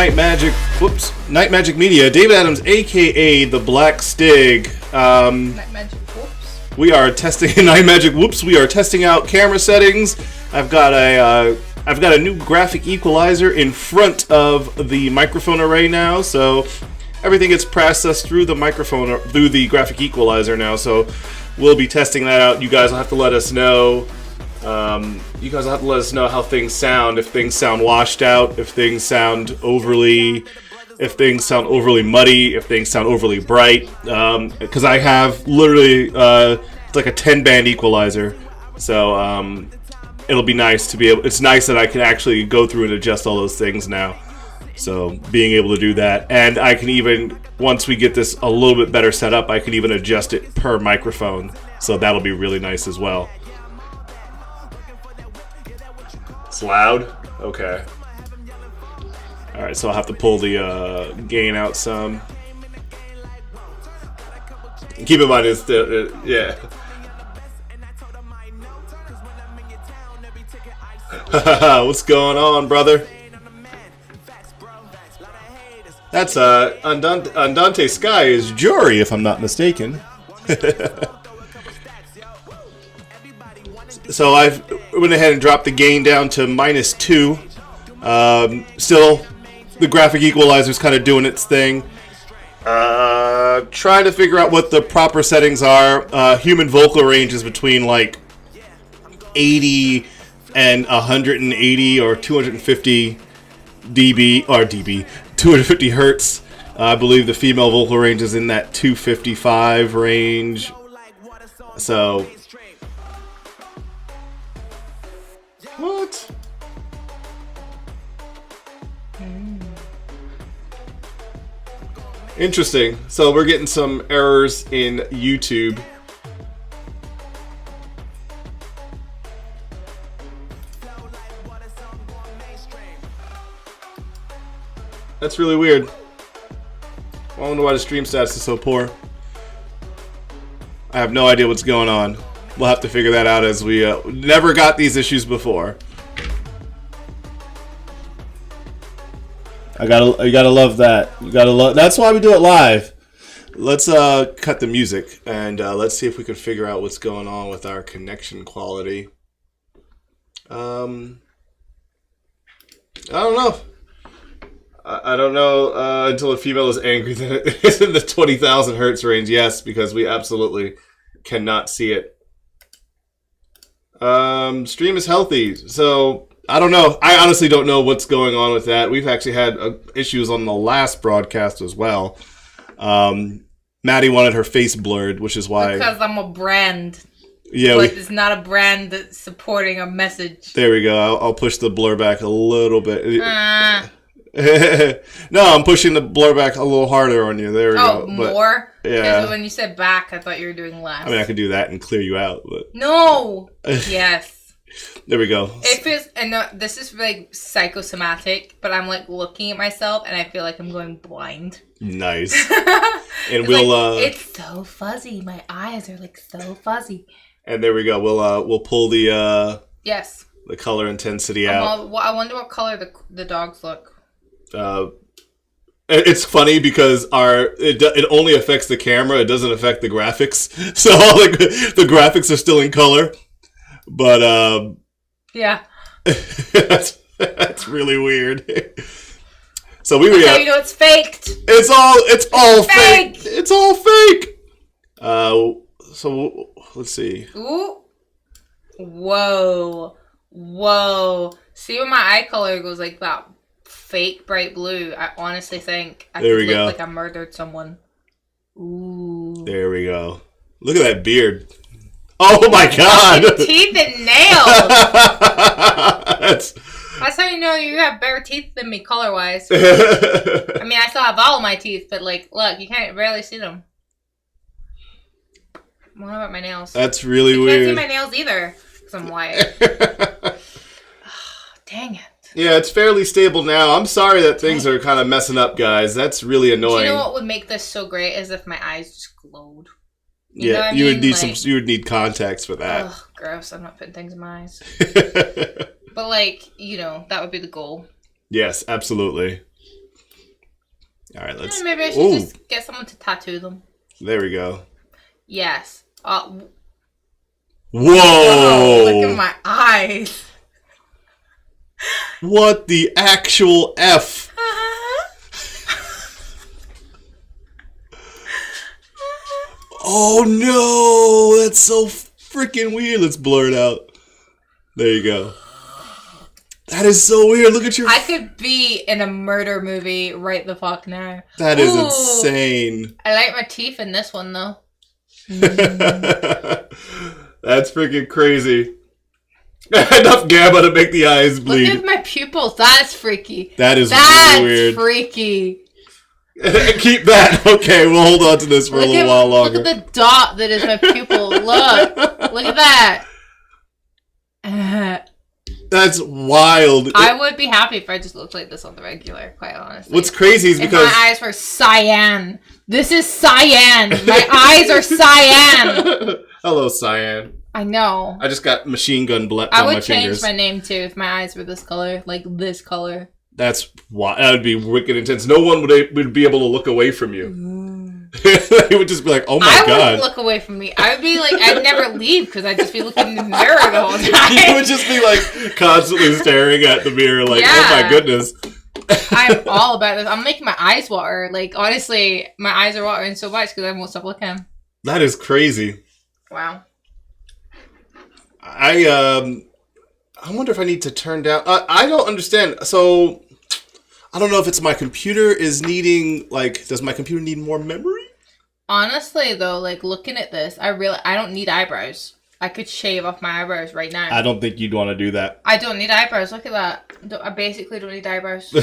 Night Majik Media. David Adams, aka the Black Stig. Night Magic Whoops. We are testing Night Magic Whoops. We are testing out camera settings. I've got a new graphic equalizer in front of the microphone array now, so everything gets processed through the microphone or through the graphic equalizer now. So we'll be testing that out. You guys will have to let us know. You guys will have to let us know how things sound. If things sound washed out, if things sound overly muddy, if things sound overly bright. Because I have literally it's like a 10-band equalizer, so it'll be nice to be able. It's nice that I can actually go through and adjust all those things now. So being able to do that, and I can even, once we get this a little bit better set up, I can even adjust it per microphone. So that'll be really nice as well. It's loud? Okay. Alright, so I'll have to pull the gain out some. Keep in mind, it's yeah. What's going on, brother? That's Andante Sky is Jury, if I'm not mistaken. So I've went ahead and dropped the gain down to -2. Still, the graphic equalizer is kind of doing its thing. Trying to figure out what the proper settings are. Human vocal range is between like 80 and 180 or 250 dB or 250 hertz. I believe the female vocal range is in that 255 range. So what? Interesting. So we're getting some errors in YouTube. That's really weird. I wonder why the stream stats is so poor. I have no idea what's going on. We'll have to figure that out as we never got these issues before. You gotta love that. You gotta love. That's why we do it live. Let's cut the music and let's see if we can figure out what's going on with our connection quality. I don't know. I don't know until a female is angry that it is in the 20,000 hertz range. Yes, because we absolutely cannot see it. Stream is healthy, so I don't know. I honestly don't know what's going on with that. We've actually had issues on the last broadcast as well. Maddie wanted her face blurred, which is why... Because I'm a brand. Yeah, but it's not a brand that's supporting a message. There we go. I'll push the blur back a little bit. No, I'm pushing the blur back a little harder on you. There we go. More? Yeah. Because when you said back, I thought you were doing less. I mean, I could do that and clear you out, but... No! Yes. There we go. It feels... And this is like psychosomatic, but I'm like looking at myself and I feel like I'm going blind. Nice. And we'll... It's so fuzzy. My eyes are like so fuzzy. And there we go. We'll pull the... Yes. The color intensity out. I wonder what color the dogs look. It's funny because it only affects the camera. It doesn't affect the graphics. So like the graphics are still in color, but yeah, that's really weird. So you know it's faked. It's all fake. It's all fake. So let's see. Ooh, whoa. See when my eye color goes like that. Fake bright blue. I honestly think I could look like I murdered someone. Ooh. There we go. Look at that beard. Oh my god. Teeth and nails. That's how you know you have better teeth than me color wise. I mean, I still have all of my teeth, but like, look, you can't barely see them. What about my nails? That's really weird. You can't see my nails either because I'm white. Dang it. Yeah, it's fairly stable now. I'm sorry that things are kind of messing up, guys. That's really annoying. Do you know what would make this so great is if my eyes just glowed. You know what I mean? You would need contacts for that. Ugh, gross. I'm not putting things in my eyes. But like, that would be the goal. Yes, absolutely. All right, let's... Maybe I should just get someone to tattoo them. There we go. Yes. Whoa! Oh, look at my eyes. What the actual F? Oh no! That's so freaking weird. Let's blur it out. There you go. That is so weird. Look at your... I could be in a murder movie right the fuck now. That is insane. I like my teeth in this one though. That's freaking crazy. Enough GABA to make the eyes bleed. Look at my pupils. That's freaky. That's really weird. That's freaky. Keep that. Okay, we'll hold on to this for a little while longer. Look at the dot that is my pupil. Look. Look at that. That's wild. I would be happy if I just looked like this on the regular, quite honestly. What's crazy is because... my eyes were cyan. This is cyan. My eyes are cyan. Hello, cyan. I know. I just got machine gun blood on my fingers. I would change my name too if my eyes were this color, like this color. That's why that would be wicked intense. No one would be able to look away from you. They would just be like, "Oh my god!" I wouldn't look away from me. I would be like, I'd never leave because I'd just be looking in the mirror the whole time. You would just be like constantly staring at the mirror, like, "Oh my goodness." I'm all about this. I'm making my eyes water. Like honestly, my eyes are watering so much because I won't stop looking. That is crazy. Wow. I wonder if I need to turn down... I don't understand. So, I don't know if it's my computer is needing... Like, does my computer need more memory? Honestly, though, like, looking at this, I don't need eyebrows. I could shave off my eyebrows right now. I don't think you'd want to do that. I don't need eyebrows. Look at that. I basically don't need eyebrows.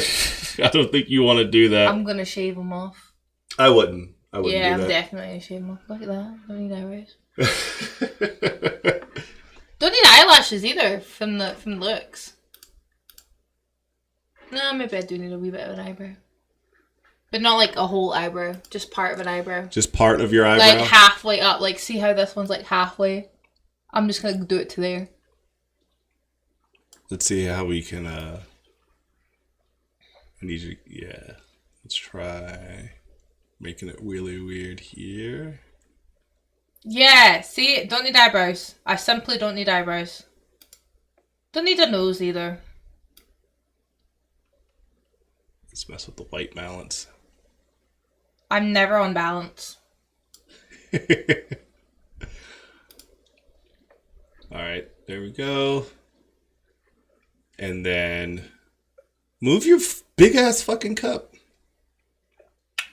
I don't think you want to do that. I'm going to shave them off. I wouldn't. Yeah, I'm definitely going to shave them off. Look at that. I don't need eyebrows. Don't need eyelashes either from the looks. No, maybe I do need a wee bit of an eyebrow. But not like a whole eyebrow. Just part of an eyebrow. Just part of your eyebrow? Like halfway up. Like see how this one's like halfway? I'm just going to do it to there. Let's see how we can... I need you... Yeah. Let's try making it really weird here. Yeah, see? Don't need eyebrows. I simply don't need eyebrows. Don't need a nose either. Let's mess with the white balance. I'm never on balance. Alright, there we go. And then... Move your big-ass fucking cup.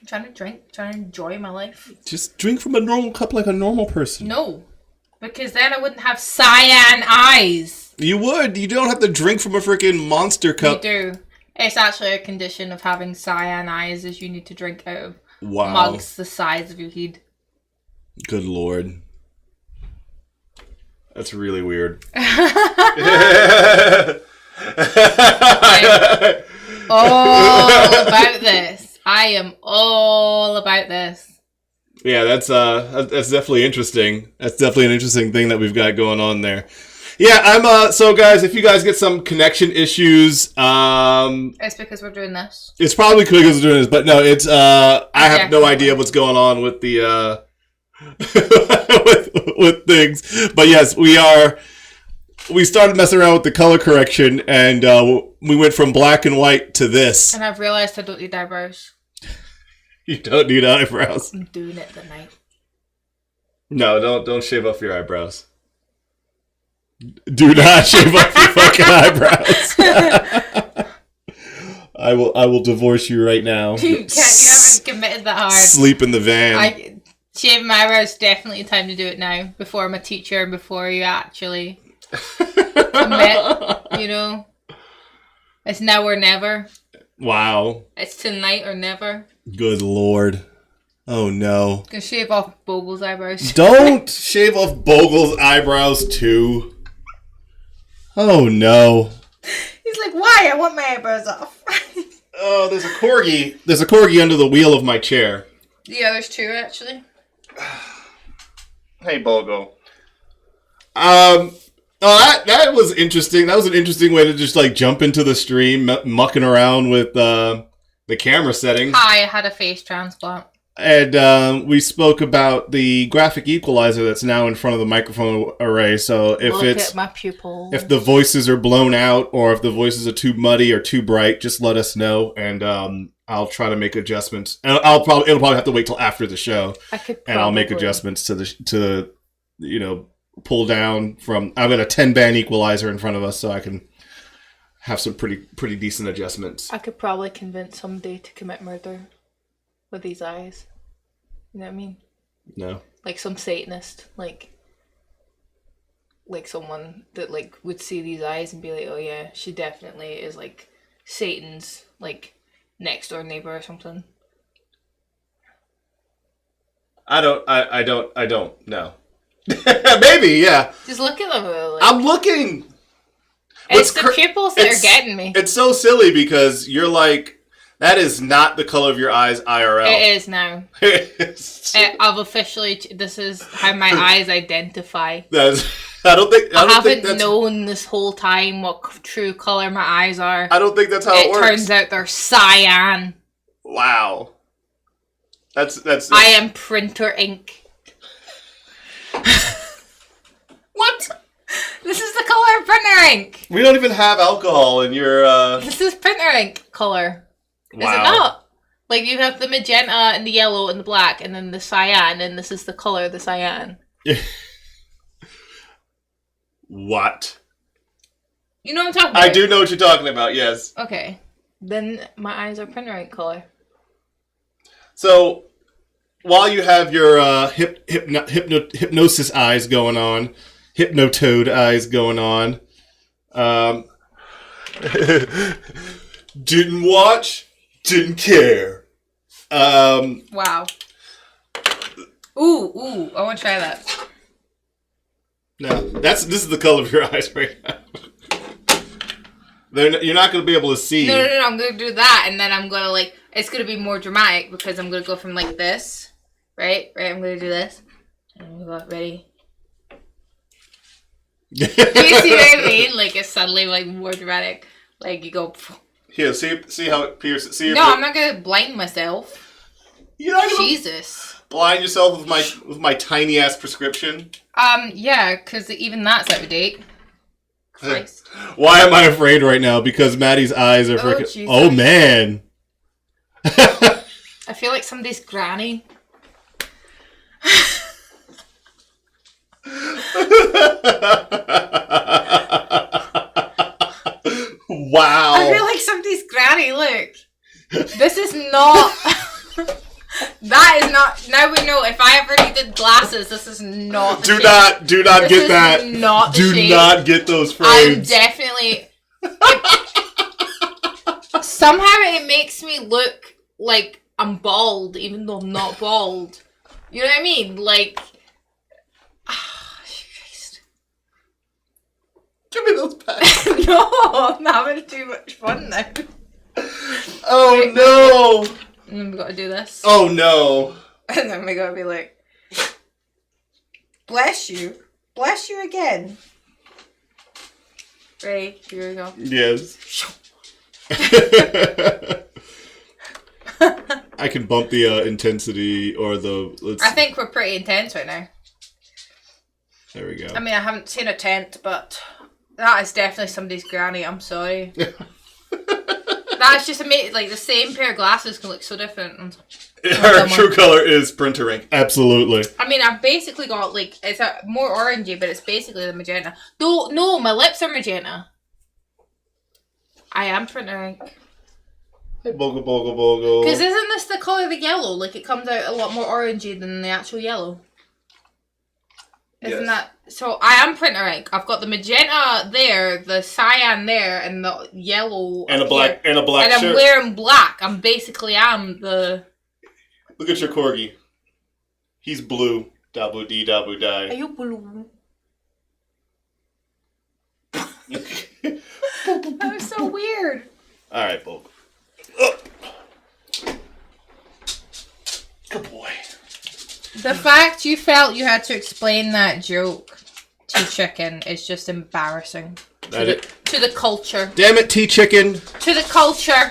I'm trying to drink, trying to enjoy my life. Just drink from a normal cup like a normal person. No, because then I wouldn't have cyan eyes. You would. You don't have to drink from a freaking monster cup. You do. It's actually a condition of having cyan eyes is you need to drink out of mugs the size of your head. Good lord. That's really weird. I'm all about this. I am all about this. Yeah, that's definitely interesting. That's definitely an interesting thing that we've got going on there. Yeah, I'm so guys, if you guys get some connection issues, it's because we're doing this. It's probably because we're doing this, but no, it's I have no idea what's going on with the with things. But yes, we started messing around with the color correction and we went from black and white to this. And I've realized I don't need eyebrows. You don't need eyebrows. I'm doing it tonight. No, don't shave off your eyebrows. Do not shave off your fucking eyebrows. I will divorce you right now. You haven't committed that hard. Sleep in the van. Shaving my eyebrows is definitely time to do it now. Before I'm a teacher, before you actually commit, you know. It's now or never. Wow. It's tonight or never. Good lord. Oh no. Gonna shave off Bogle's eyebrows. Don't shave off Bogle's eyebrows too. Oh no. He's like, why? I want my eyebrows off. Oh, there's a corgi. There's a corgi under the wheel of my chair. Yeah, there's two actually. Hey, Bogle. That was interesting. That was an interesting way to just like jump into the stream, mucking around with the camera settings. Hi, I had a face transplant. And we spoke about the graphic equalizer that's now in front of the microphone array. So if Look at my pupils. If the voices are blown out or if the voices are too muddy or too bright, just let us know, and I'll try to make adjustments. And it'll probably have to wait till after the show, and I'll make adjustments to pull down from. I've got a 10-band equalizer in front of us, so I can have some pretty decent adjustments. I could probably convince somebody to commit murder with these eyes. You know what I mean? No. Like some Satanist, like someone that like would see these eyes and be like, oh yeah, she definitely is like Satan's like next door neighbor or something. I don't know. Maybe, yeah. Just look at them. Like, I'm looking. It's the pupils that are getting me. It's so silly because you're like, that is not the color of your eyes IRL. It is now. I've officially. This is how my eyes identify. I haven't known this whole time what true color my eyes are. I don't think that's how it works. It turns out they're cyan. Wow. That's. I am printer ink. What? This is the color of printer ink. We don't even have alcohol in your. This is printer ink color. Wow. Is it not? Like you have the magenta and the yellow and the black, and then the cyan, and this is the color of the cyan. What? You know what I'm talking about? I do know what you're talking about. Yes. Okay. Then my eyes are printer ink color. So, while you have your hypnosis eyes going on, hypnotoad eyes going on, didn't watch, didn't care. Wow. Ooh, I want to try that. No, this is the color of your eyes right now. You're not going to be able to see. No, I'm going to do that, and then I'm going to, like, it's going to be more dramatic, because I'm going to go from, like, this, right, I'm going to do this, and I'm going to go, ready? Do you see what I mean? Like, it's suddenly, like, more dramatic. Like, you go... Here, see how it pierces. See no, I'm not going to blind myself. You're not gonna Jesus. Blind yourself with my tiny-ass prescription? Yeah, because even that's out of date. Christ. Why am I afraid right now? Because Maddie's eyes are freaking... Oh, man. I feel like somebody's granny. Wow. I feel like somebody's granny, look. This is not... That is not... Now we know, if I ever needed glasses, this is not the shape. Do not get that. Not the do shape. not get those frames. I'm definitely... Somehow it makes me look like I'm bald, even though I'm not bald. You know what I mean? Like... Christ. Give me those back. No, I'm having too much fun now. Oh, wait, no. And then we gotta do this. Oh, no. And then we gotta be like, bless you. Bless you again. Ready? Here we go. Yes. I can bump the intensity or the... I think we're pretty intense right now. There we go. I mean, I haven't seen a tent, but that is definitely somebody's granny. I'm sorry. That's just amazing. Like, the same pair of glasses can look so different. Her true color is printer ink. Absolutely. I mean, I've basically got, like, it's a more orangey, but it's basically the magenta. No, my lips are magenta. I am printer ink. Hey, bogo, bogo, bogo. Because isn't this the colour of the yellow? Like, it comes out a lot more orangey than the actual yellow. Isn't that... So, I am printer ink. I've got the magenta there, the cyan there, and the yellow... And a black shirt. And I'm wearing black. I'm basically am the... Look at your corgi. He's blue. Dabu dee dabu die. Are you blue? That was so weird. Alright, Bob. Oh. Good boy. The fact you felt you had to explain that joke to Chicken is just embarrassing. To the culture. Damn it, T-Chicken. To the culture.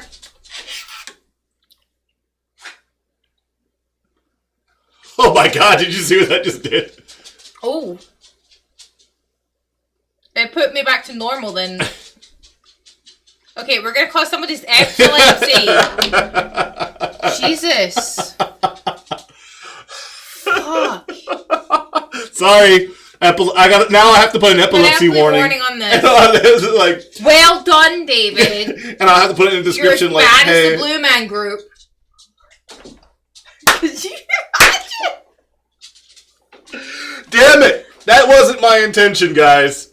Oh my god, did you see what that just did? Oh. It put me back to normal then. Okay, we're gonna call somebody's epilepsy. Jesus. Fuck. Sorry. Now I have to put an epilepsy warning on this. Like, well done, David. And I'll have to put it in the description You're like, as bad hey. as the Blue Man Group. Could you imagine? Damn it! That wasn't my intention, guys.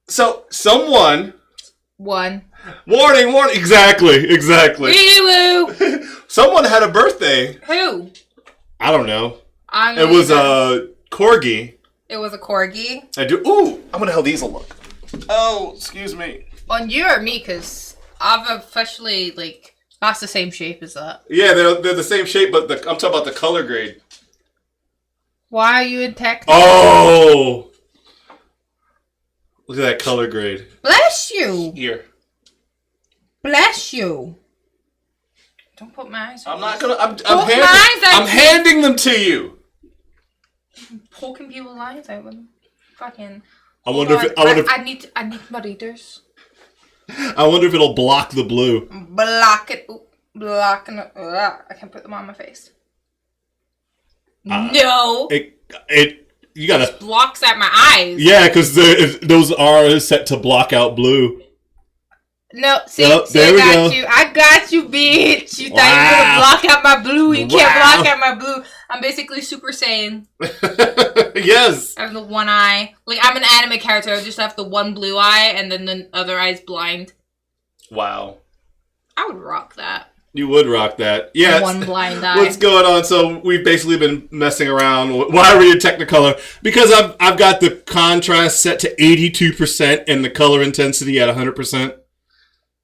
So someone. Warning. Exactly. Woo! Someone had a birthday. Who? I don't know. It was a corgi. It was a corgi. Ooh, I wonder how these will look. Oh, excuse me. On you or me? Because I've officially that's the same shape as that. Yeah, they're the same shape, but I'm talking about the color grade. Why are you in tech? Oh. Look at that color grade. Bless you. Here. Bless you. Don't put my eyes on I'm not gonna. I'm I'm handing them to you. Poking people's eyes out with them. Fucking. I wonder I need my readers. I wonder if it'll block the blue. Block it. Blocking it. I can't put them on my face. No. You gotta. It blocks out my eyes. Yeah, because those are set to block out blue. No, see, I got you. I got you, bitch. You thought you were gonna block out my blue. You can't block out my blue. I'm basically Super Saiyan. Yes. I have the one eye. I'm an anime character. I just have the one blue eye, and then the other eye's blind. Wow. I would rock that. You would rock that. Yeah. One blind eye. What's going on? So we've basically been messing around. Why are we in Technicolor? Because I've got the contrast set to 82% and the color intensity at 100%.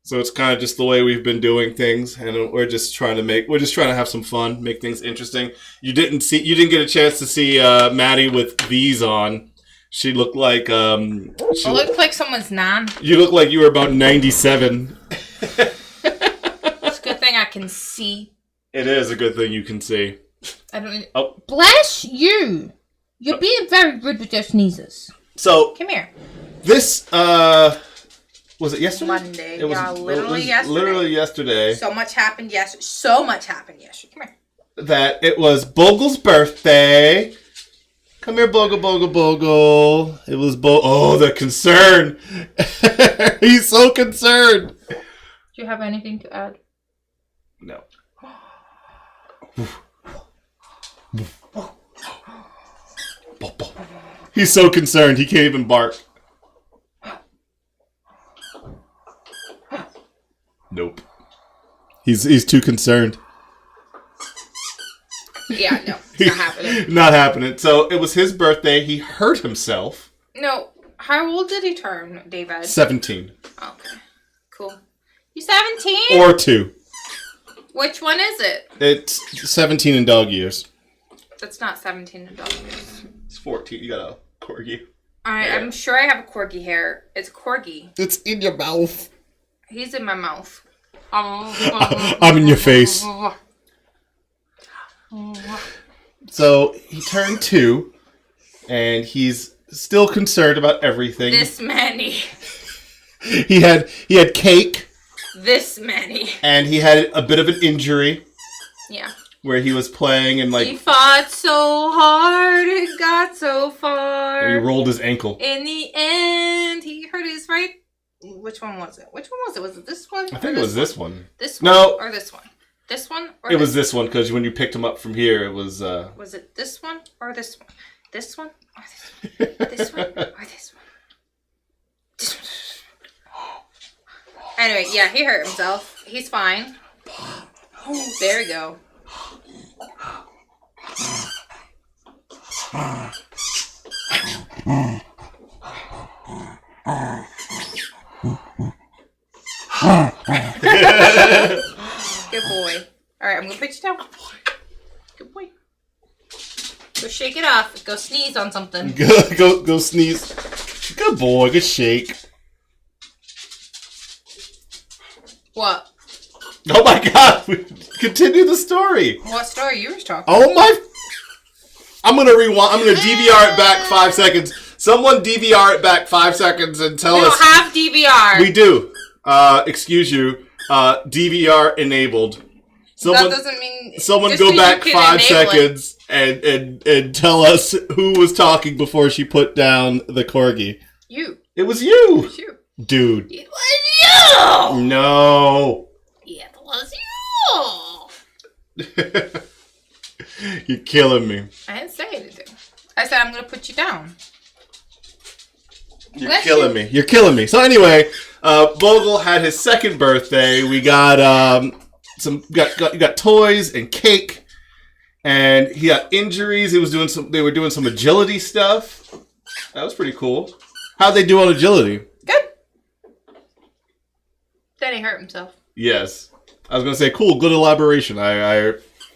So it's kind of just the way we've been doing things, and we're just trying to have some fun, make things interesting. You didn't get a chance to see Maddie with these on. She looked like she looked like someone's nan. You look like you were about 97. It's a good thing I can see. It is a good thing you can see. I don't. Oh, bless you! You're being very rude with your sneezes. So come here. This was it yesterday? Monday. Literally yesterday. Literally yesterday. So much happened yesterday. Come here. That it was Bogle's birthday. Come here, Bogle. It was Oh, the concern. He's so concerned. Do you have anything to add? No. He's so concerned he can't even bark. Nope. He's too concerned. Yeah, no. It's not happening. Not happening. So it was his birthday. He hurt himself. No. How old did he turn, David? 17. Okay. Cool. You 17? Or 2. Which one is it? It's 17 in dog years. That's not 17 in dog years. It's 14. You got a corgi. I'm sure I have a corgi hair. It's corgi. It's in your mouth. He's in my mouth. I'm in your face. So he turned 2, and he's still concerned about everything. This many. He had cake. This many. And he had a bit of an injury. Yeah. Where he was playing and he fought so hard, it got so far. And he rolled his ankle. In the end, he hurt his right. Which one was it? Was it this one? I think it was this one. This one? No. Or this one? This one? Or it was this one, because when you picked him up from here, it was... Was it this one or this one? This one or this one? This one or this one? This one. Anyway, yeah, he hurt himself. He's fine. There we go. Good boy. Alright, I'm gonna put you down. Good boy. Go shake it off. Go sneeze on something. Go sneeze. Good boy. Good shake. What? Oh my god! Continue the story. What story you were talking? Oh my! I'm gonna rewind. I'm gonna DVR it back 5 seconds. Someone DVR it back 5 seconds and tell us. We don't have DVR. We do. Excuse you. DVR enabled. Someone, that doesn't mean. Someone go back 5 seconds and tell us who was talking before she put down the corgi. You. It was you. It was you. Dude. It was you. No. It was you. You're killing me. I didn't say anything. I said I'm gonna put you down. You're killing me. You're killing me. So anyway, Vogel had his second birthday. We got got toys and cake, and he got injuries. They were doing some agility stuff. That was pretty cool. How'd they do on agility? Good. Then he hurt himself. Yes, I was gonna say cool. Good elaboration.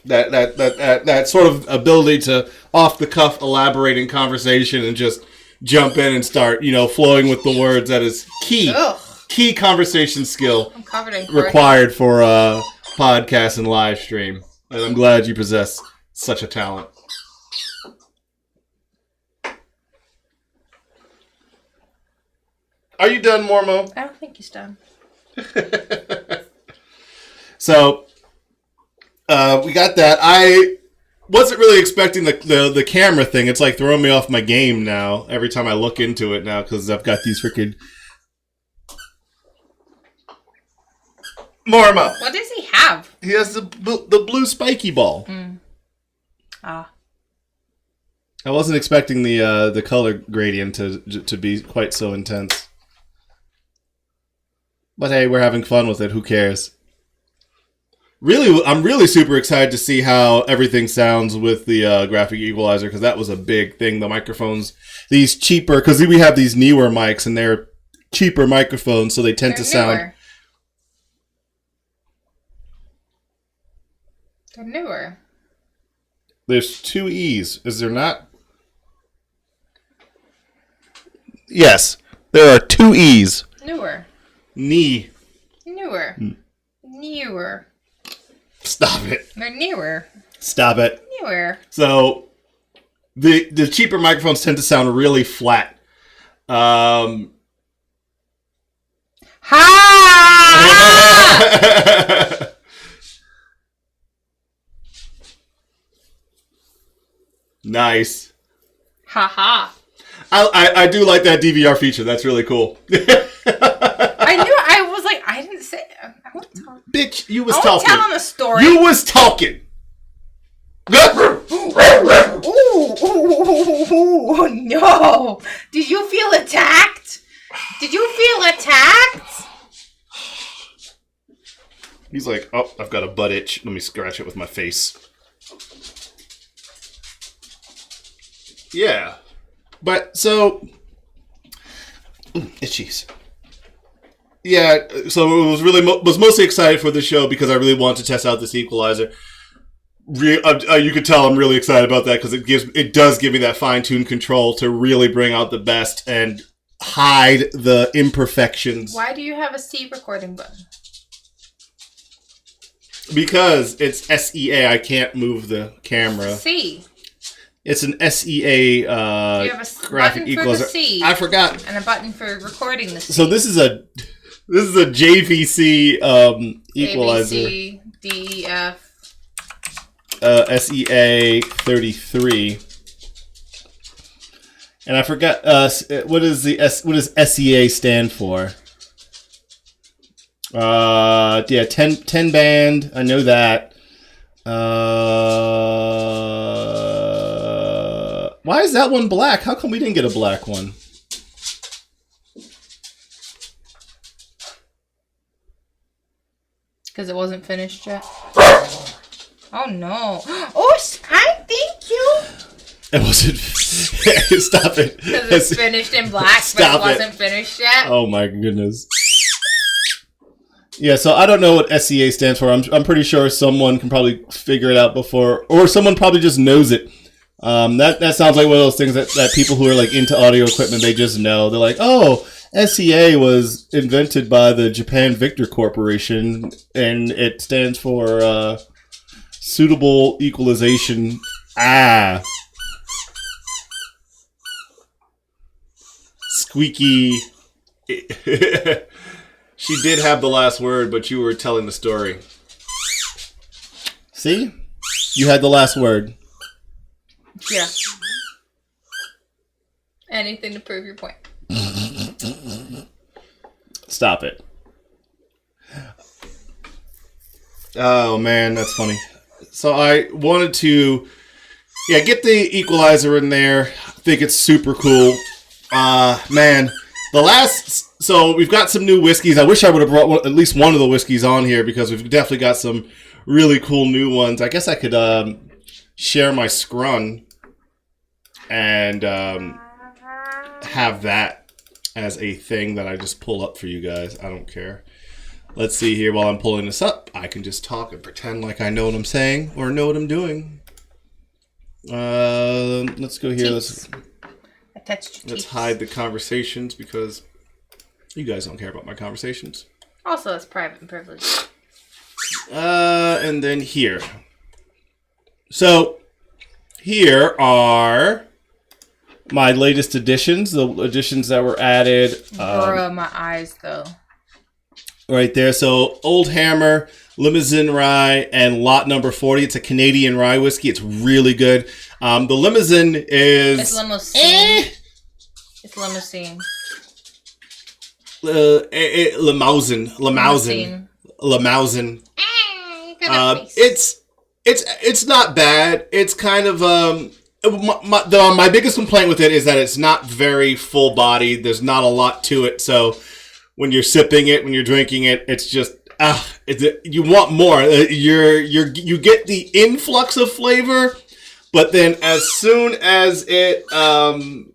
That sort of ability to off the cuff elaborate in conversation and just jump in and start, flowing with the words. That is key. Ugh. Key conversation skill. I'm covered in required for a podcast and live stream. And I'm glad you possess such a talent. Are you done, Mormo? I don't think he's done. So, we got that. I wasn't really expecting the camera thing. It's like throwing me off my game now every time I look into it now because I've got these freaking... Morma. What does he have? He has the blue spiky ball. Ah. I wasn't expecting the color gradient to be quite so intense. But hey, we're having fun with it. Who cares? Really, I'm really super excited to see how everything sounds with the graphic equalizer because that was a big thing. The microphones, these cheaper, because we have these newer mics and they're cheaper microphones, so they tend to sound. They're newer. There's 2 E's. Is there not? Yes. There are 2 E's. Newer. Newer. Newer. Stop it. They're newer. Stop it. Newer. So, the cheaper microphones tend to sound really flat. Ha! Nice. Ha. I do like that DVR feature. That's really cool. I was like, I didn't say. I wasn't talking. Bitch, you was I talking. telling a story. You was talking. Ooh, no. Did you feel attacked? He's like, oh, I've got a butt itch. Let me scratch it with my face. Yeah. But, so... itchies. Yeah, so it was mostly excited for the show because I really wanted to test out this equalizer. You could tell I'm really excited about that because it does give me that fine-tuned control to really bring out the best and hide the imperfections. Why do you have a C recording button? Because it's SEA. I can't move the camera. C. It's an SEA you have a graphic button equalizer. for the C. I forgot. And a button for recording the C. So this is a JVC equalizer. ABC, DEF. SEA 33. And I forgot what does SEA stand for? 10 band. I know that. Why is that one black? How come we didn't get a black one? Because it wasn't finished yet. Oh no. Oh, thank you. It wasn't. Stop it. Because it's finished in black, but it wasn't finished yet. Oh my goodness. Yeah, so I don't know what SEA stands for. I'm pretty sure someone can probably figure it out before, or someone probably just knows it. That sounds like one of those things that people who are like into audio equipment, they just know. They're like, oh, SEA was invented by the Japan Victor Corporation, and it stands for Suitable Equalization. Squeaky. She did have the last word, but you were telling the story. See? You had the last word. Yeah. Anything to prove your point. Stop it. Oh, man, that's funny. So I wanted to, get the equalizer in there. I think it's super cool. Man, so we've got some new whiskeys. I wish I would have brought at least one of the whiskeys on here because we've definitely got some really cool new ones. I guess I could share my scrun and have that as a thing that I just pull up for you guys. I don't care. Let's see here. While I'm pulling this up, I can just talk and pretend like I know what I'm saying or know what I'm doing. Let's go here. Let's hide the conversations because you guys don't care about my conversations. Also, it's private and privileged. And then here. So, here are my latest additions, the additions that were added. Bruh, my eyes, though. Right there. So, Old Hammer, Limousine Rye, and lot number 40. It's a Canadian rye whiskey. It's really good. The Limousine is... It's limousine. It's limousine. Limousin. It's not bad. It's kind of my biggest complaint with it is that it's not very full bodied. There's not a lot to it. So when you're sipping it, when you're drinking it, it's just you want more. You get the influx of flavor, but then as soon as you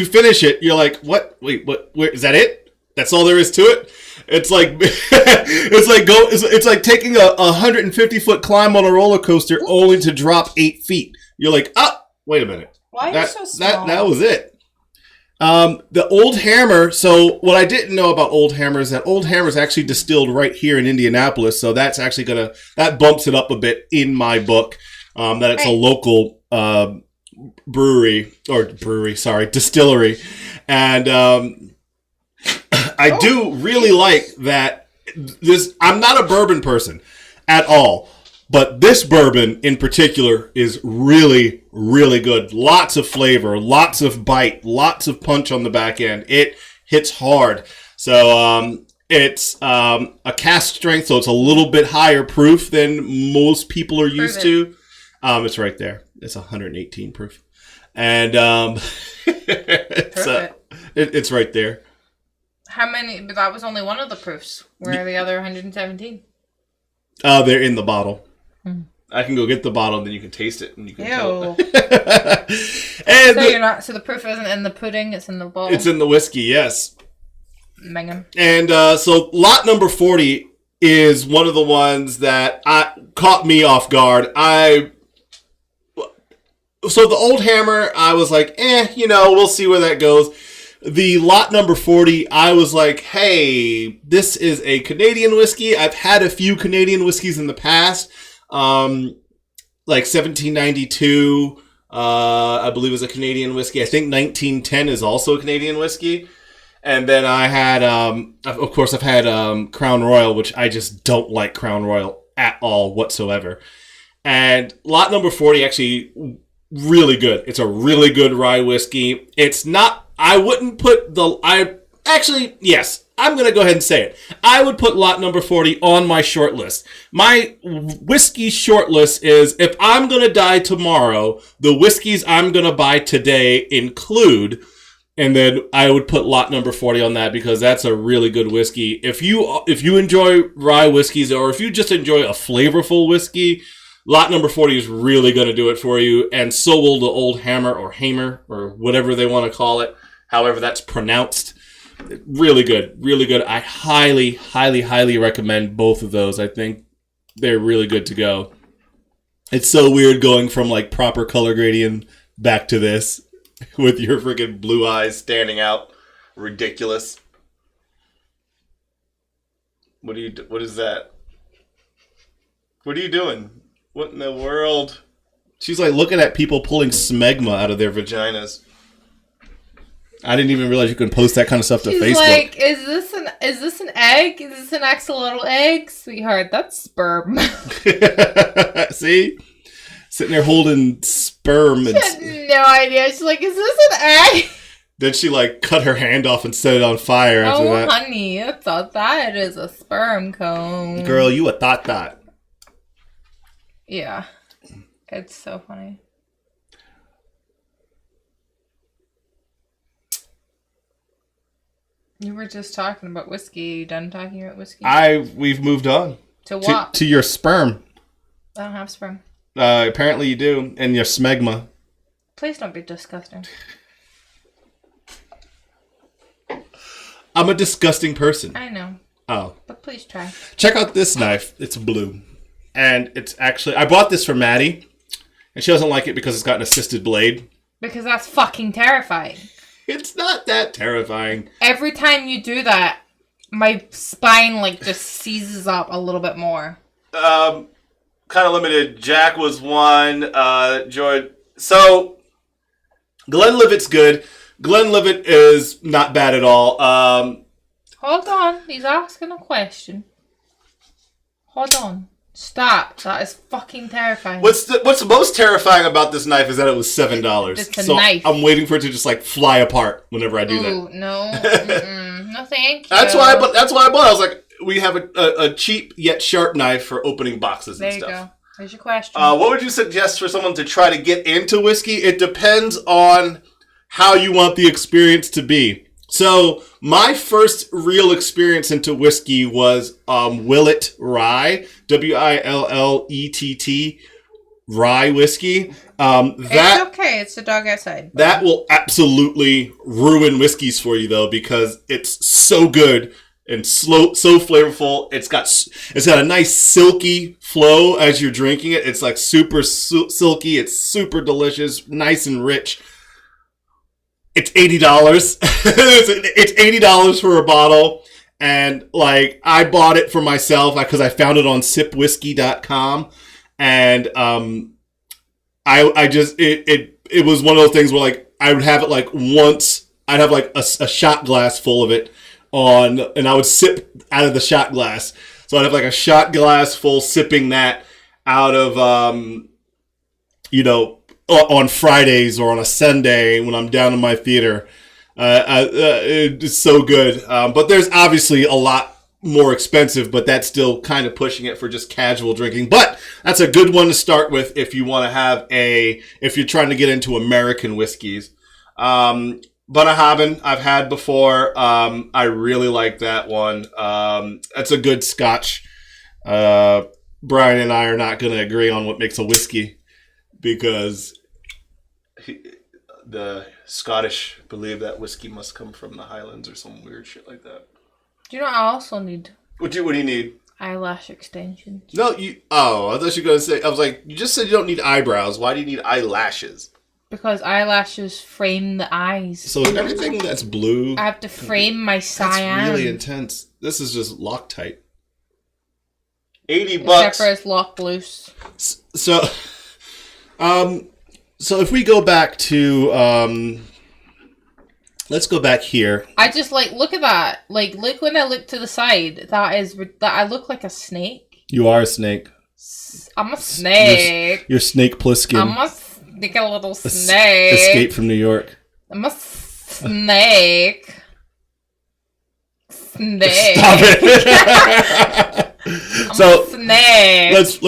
finish it, you're like, what? Wait, what? Where is that? It? That's all there is to it. It's like it's like taking a 150-foot climb on a roller coaster only to drop 8 feet. You're like, wait a minute. Why are you so small? That was it. The Old Hammer. So what I didn't know about Old Hammer is that Old Hammer is actually distilled right here in Indianapolis. So that's actually that bumps it up a bit in my book. That it's a local distillery, and I do really like that. I'm not a bourbon person at all, but this bourbon in particular is really, really good. Lots of flavor, lots of bite, lots of punch on the back end. It hits hard. So it's a cask strength, so it's a little bit higher proof than most people are used to. It's right there. It's 118 proof, and it's right there. How many? But that was only one of the proofs. Where are the other 117? They're in the bottle. I can go get the bottle, and then you can taste it, and you can tell. And so the proof isn't in the pudding; it's in the bottle. It's in the whiskey, yes. Minging. And so, lot number 40 is one of the ones that caught me off guard. So the Old Hammer, I was like, we'll see where that goes. The lot number 40, I was like, hey, this is a Canadian whiskey. I've had a few Canadian whiskeys in the past. Like 1792, I believe is a Canadian whiskey. I think 1910 is also a Canadian whiskey. And then I had, of course, I've had Crown Royal, which I just don't like Crown Royal at all whatsoever. And lot number 40 actually really good. It's a really good rye whiskey. It's not, I wouldn't put yes, I'm going to go ahead and say it. I would put lot number 40 on my short list. My whiskey short list is, if I'm going to die tomorrow, the whiskeys I'm going to buy today include, and then I would put lot number 40 on that because that's a really good whiskey. If you enjoy rye whiskeys, or if you just enjoy a flavorful whiskey, lot number 40 is really going to do it for you, and so will the Old Hammer or Hamer or whatever they want to call it, however that's pronounced. Really good, really good. I highly, highly, highly recommend both of those. I think they're really good to go. It's so weird going from like proper color gradient back to this with your freaking blue eyes standing out. Ridiculous. What is that? What are you doing? What in the world? She's like looking at people pulling smegma out of their vaginas. I didn't even realize you can post that kind of stuff to Facebook. Like, is this an egg? Is this an axolotl egg? Sweetheart, that's sperm. See? Sitting there holding sperm. She had no idea. She's like, is this an egg? Then she like cut her hand off and set it on fire after that. Oh, honey, I thought that is a sperm cone. Girl, you a thought. Yeah. It's so funny. You were just talking about whiskey. You done talking about whiskey? We've moved on. To what? To your sperm. I don't have sperm. Apparently you do. And your smegma. Please don't be disgusting. I'm a disgusting person. I know. Oh. But please try. Check out this knife. It's blue. And it's actually... I bought this for Maddie. And she doesn't like it because it's got an assisted blade. Because that's fucking terrifying. It's not that terrifying. Every time you do that, my spine like just seizes up a little bit more. Kind of limited. Jack was one. George. So, Glenlivet's good. Glenlivet is not bad at all. Hold on. He's asking a question. Hold on. Stop. That is fucking terrifying. What's most terrifying about this knife is that it was $7. It's a knife. I'm waiting for it to just like fly apart whenever I do that. No. No, thank you. That's why I bought it. I was like, we have a cheap yet sharp knife for opening boxes and stuff. There you go. There's your question. What would you suggest for someone to try to get into whiskey? It depends on how you want the experience to be. So, my first real experience into whiskey was Willet Rye, Willett, rye whiskey. It's okay. It's the dog outside. That will absolutely ruin whiskeys for you, though, because it's so good and so flavorful. It's got a nice silky flow as you're drinking it. It's like super silky. It's super delicious, nice and rich. It's $80. It's $80 for a bottle. And like, I bought it for myself because I found it on sipwhiskey.com. And, it was one of those things where like, I would have it like once, I'd have like a shot glass full of it and I would sip out of the shot glass. So I'd have like a shot glass full sipping that out of, on Fridays or on a Sunday when I'm down in my theater. It's so good. But there's obviously a lot more expensive, but that's still kind of pushing it for just casual drinking. But that's a good one to start with if you want to if you're trying to get into American whiskeys. Bunnahabhain I've had before. I really like that one. That's a good Scotch. Brian and I are not going to agree on what makes a whiskey because the Scottish believe that whiskey must come from the Highlands or some weird shit like that. Do you know what I also need? What do you need? Eyelash extensions. No, I thought you were going to say, I was like, you just said you don't need eyebrows. Why do you need eyelashes? Because eyelashes frame the eyes. So everything that's blue. I have to frame my cyan. That's really intense. This is just Loctite. $80. Except for it's locked loose. So if we go back to, let's go back here. I just look at that. Look when I look to the side. That I look like a snake. You are a snake. I'm a snake. You're Snake Plissken. I'm a little snake. Escape from New York. I'm a snake. Snake. Stop it. I'm a snake.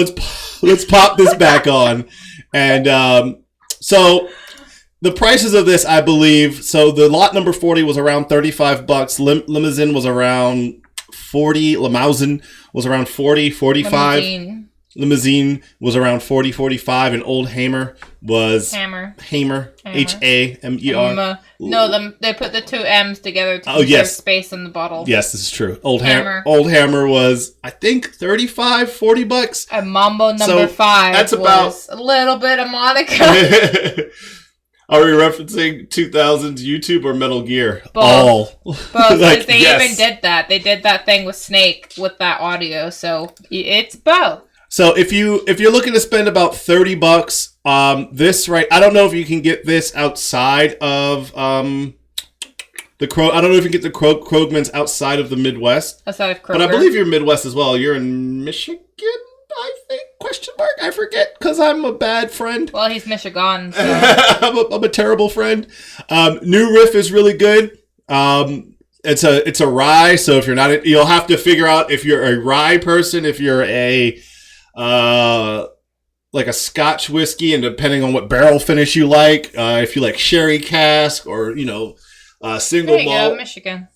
Let's pop this back on. And so the prices of this, I believe, so the lot number 40 was around $35. Limousine was around 40. Limousin was around 40, 45. Limousine was around 40, 45. And Old Hamer was... Hamer. Hamer. No, they put the two M's together to conserve space in the bottle. Yes, this is true. Old Hammer was, I think, $35, $40. And Mambo number 5 that's was about a little bit of Monica. Are we referencing 2000s YouTube or Metal Gear? Both. All. Both, because they even did that. They did that thing with Snake with that audio, so it's both. So if you're looking to spend about $30, this I don't know if you can get this outside of the Krog. I don't know if you can get the Krogmans outside of the Midwest. Outside of Kroger. But I believe you're Midwest as well. You're in Michigan, I think? Question mark? I forget, because I'm a bad friend. Well, he's Michigan, so. I'm a terrible friend. New riff is really good. It's a rye, so if you're not, you'll have to figure out if you're a rye person, if you're a like a Scotch whiskey, and depending on what barrel finish you like, if you like sherry cask or single there you malt. go, Michigan.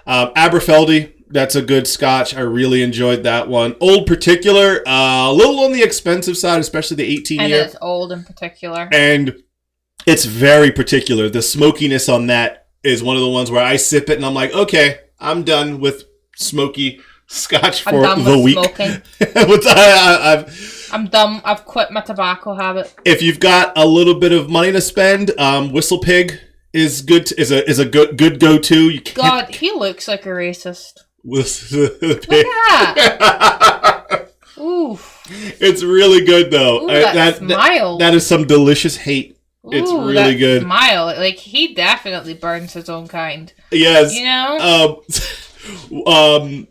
Aberfeldy, that's a good Scotch. I really enjoyed that one. Old Particular, a little on the expensive side, especially the 18-year. And it's old in particular. And it's very particular. The smokiness on that is one of the ones where I sip it and I'm like, okay, I'm done with smoky Scotch for the week. Smoking. I'm done. I've quit my tobacco habit. If you've got a little bit of money to spend, Whistle Pig is good. Is a good go-to. God, he looks like a racist. Look at that. Oof. It's really good though. Ooh, that smile. That is some delicious hate. Ooh, it's really good. Smile. Like, he definitely burns his own kind. Yes. You know?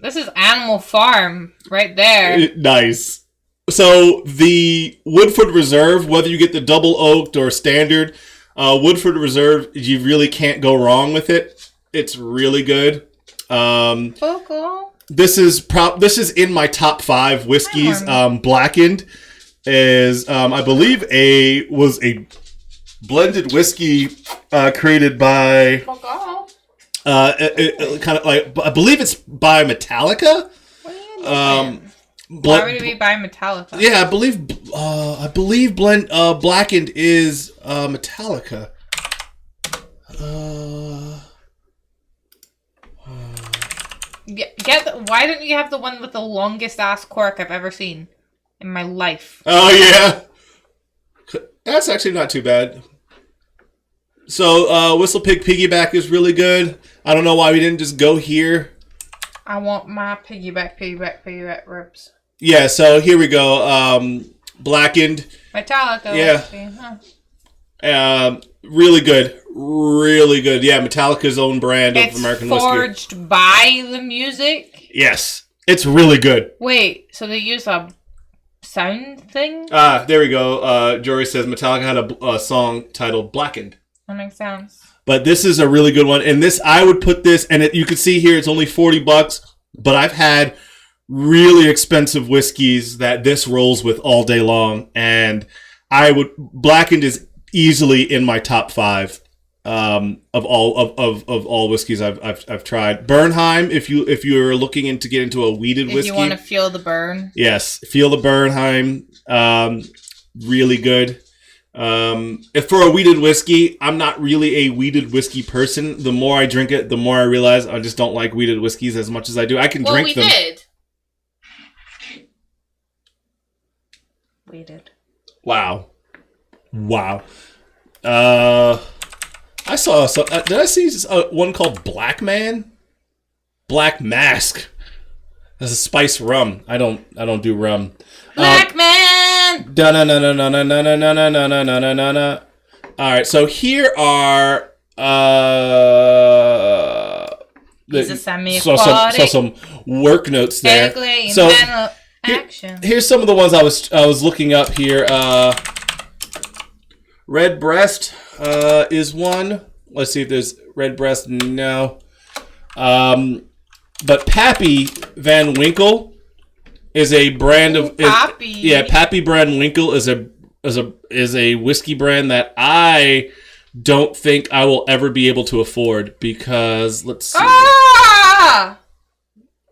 This is Animal Farm right there. Nice. So the Woodford Reserve, whether you get the double oaked or standard, Woodford Reserve, you really can't go wrong with it. It's really good. This is in my top 5 whiskeys. Blackened is I believe was a blended whiskey created by kind of like, I believe it's by Metallica. What are you doing? Why would it be by Metallica? Yeah, I believe Blackened is Metallica. Why don't you have the one with the longest ass cork I've ever seen in my life? Oh yeah, that's actually not too bad. So Whistle Pig Piggyback is really good. I don't know why we didn't just go here. I want my piggyback ribs. Yeah, so here we go. Blackened. Metallica. Yeah. Really good. Really good. Yeah, Metallica's own brand of American whiskey. It's forged by the music? Yes. It's really good. Wait, so they use a sound thing? There we go. Jory says Metallica had a song titled Blackened. That makes sense. But this is a really good one. And this, I would put this, and you can see here it's only $40, but I've had really expensive whiskeys that this rolls with all day long. And Blackened is easily in my top 5 of all whiskeys I've tried. Bernheim, if you're looking to get into a weeded whiskey, if you want to feel the burn, yes, feel the Bernheim. Really good. If for a weeded whiskey, I'm not really a weeded whiskey person. The more I drink it, the more I realize I just don't like weeded whiskeys as much as I do. I can drink them. Weeded. Wow. I saw did I see one called Black Man? Black Mask. That's a spice rum. I don't do rum. Black Man. All right, so here are He's a semi-aquatic. some work notes there. So action. Here's some of the ones I was looking up here. Red Breast is one. Let's see if there's Red Breast. No. But Pappy Van Winkle is a brand of Pappy. Pappy Van Winkle is a whiskey brand that I don't think I will ever be able to afford because let's see.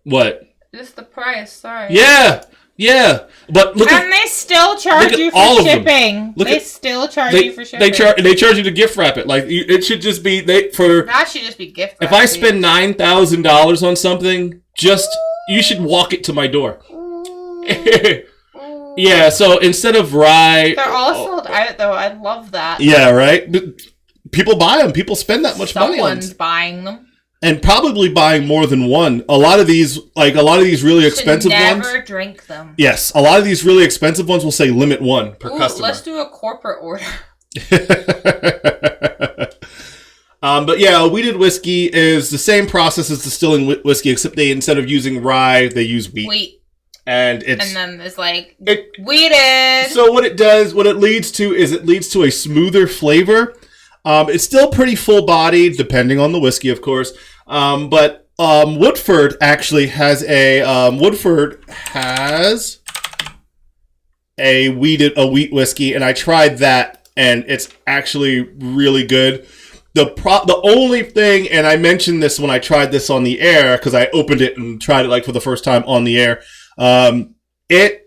What? Just the price, sorry. Yeah, but look and they still charge you for shipping. They still charge you for shipping. They charge you to gift wrap it. Like it should just be that should just be gift wrap. If I spend $9,000 on something, you should walk it to my door. Yeah, so instead of rye... They're all sold out, though. I love that. Yeah, right? People buy them. People spend that much money on them. Someone's buying them. And probably buying more than one. A lot of these really expensive ones... never drink them. Yes, a lot of these really expensive ones will say limit one per customer. Let's do a corporate order. But yeah, a wheated whiskey is the same process as distilling whiskey, except instead of using rye, they use wheat. And then it's like wheated. So what it leads to a smoother flavor. It's still pretty full-bodied, depending on the whiskey, of course. But Woodford actually has a wheat whiskey, and I tried that, and it's actually really good. The only thing, and I mentioned this when I tried this on the air, because I opened it and tried it for the first time on the air. It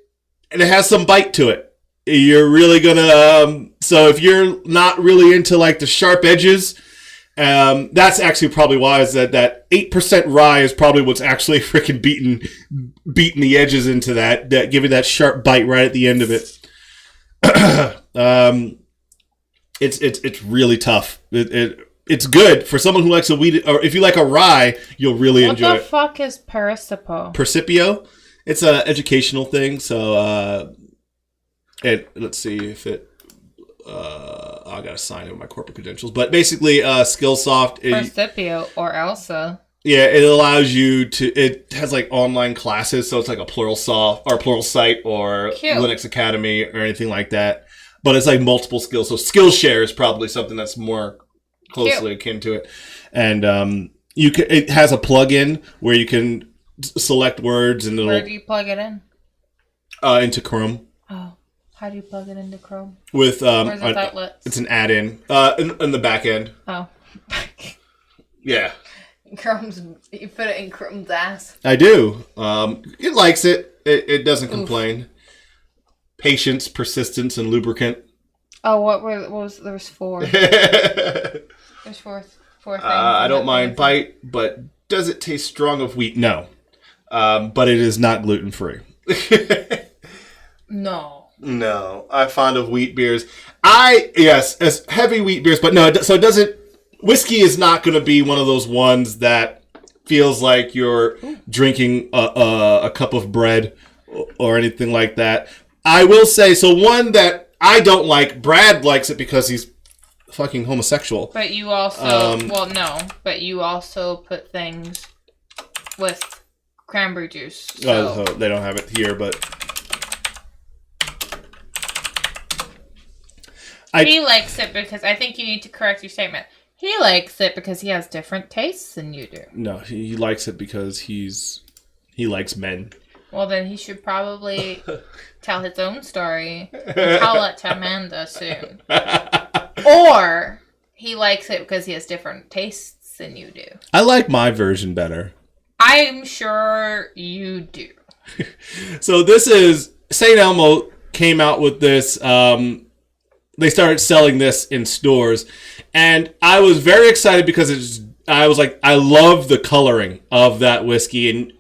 has some bite to it. You're really gonna, so if you're not really into the sharp edges, that's actually probably why is that 8% rye is probably what's actually freaking beating the edges into that giving that sharp bite right at the end of it. It's really tough. It's good for someone who likes a wheat, or if you like a rye, you'll really enjoy it. What the fuck is Percipo? Percipio? It's an educational thing, so let's see if it. I gotta sign in my corporate credentials, but basically, Skillsoft. Percipio or Elsa. Yeah, it allows you to. It has online classes, so it's like a plural site or Cute. Linux Academy or anything like that. But it's multiple skills, so Skillshare is probably something that's more closely akin to it. And it has a plug-in where you can select words and where do you plug it in? Into Chrome. Oh, how do you plug it into Chrome? With where's its outlets? It's an add-in in the back end. Oh. Yeah. You put it in Chrome's ass. I do. It likes it. It doesn't complain. Patience, persistence, and lubricant. Oh, there's four. There's four things. I don't mind bite, but does it taste strong of wheat? No. But it is not gluten-free. No. No. I'm fond of wheat beers. As heavy wheat beers, but no, so it doesn't, whiskey is not going to be one of those ones that feels like you're drinking a cup of bread or anything like that. I will say, so one that I don't like, Brad likes it because he's fucking homosexual. But you also, but you also put things with cranberry juice. So. They don't have it here, but... He likes it because, I think you need to correct your statement. He likes it because he has different tastes than you do. No, he likes it because he likes men. Well, then he should probably tell his own story and tell it to Amanda soon. Or he likes it because he has different tastes than you do. I like my version better. I'm sure you do. So this is... St. Elmo came out with this... they started selling this in stores. And I was very excited because I was like, I love the coloring of that whiskey. And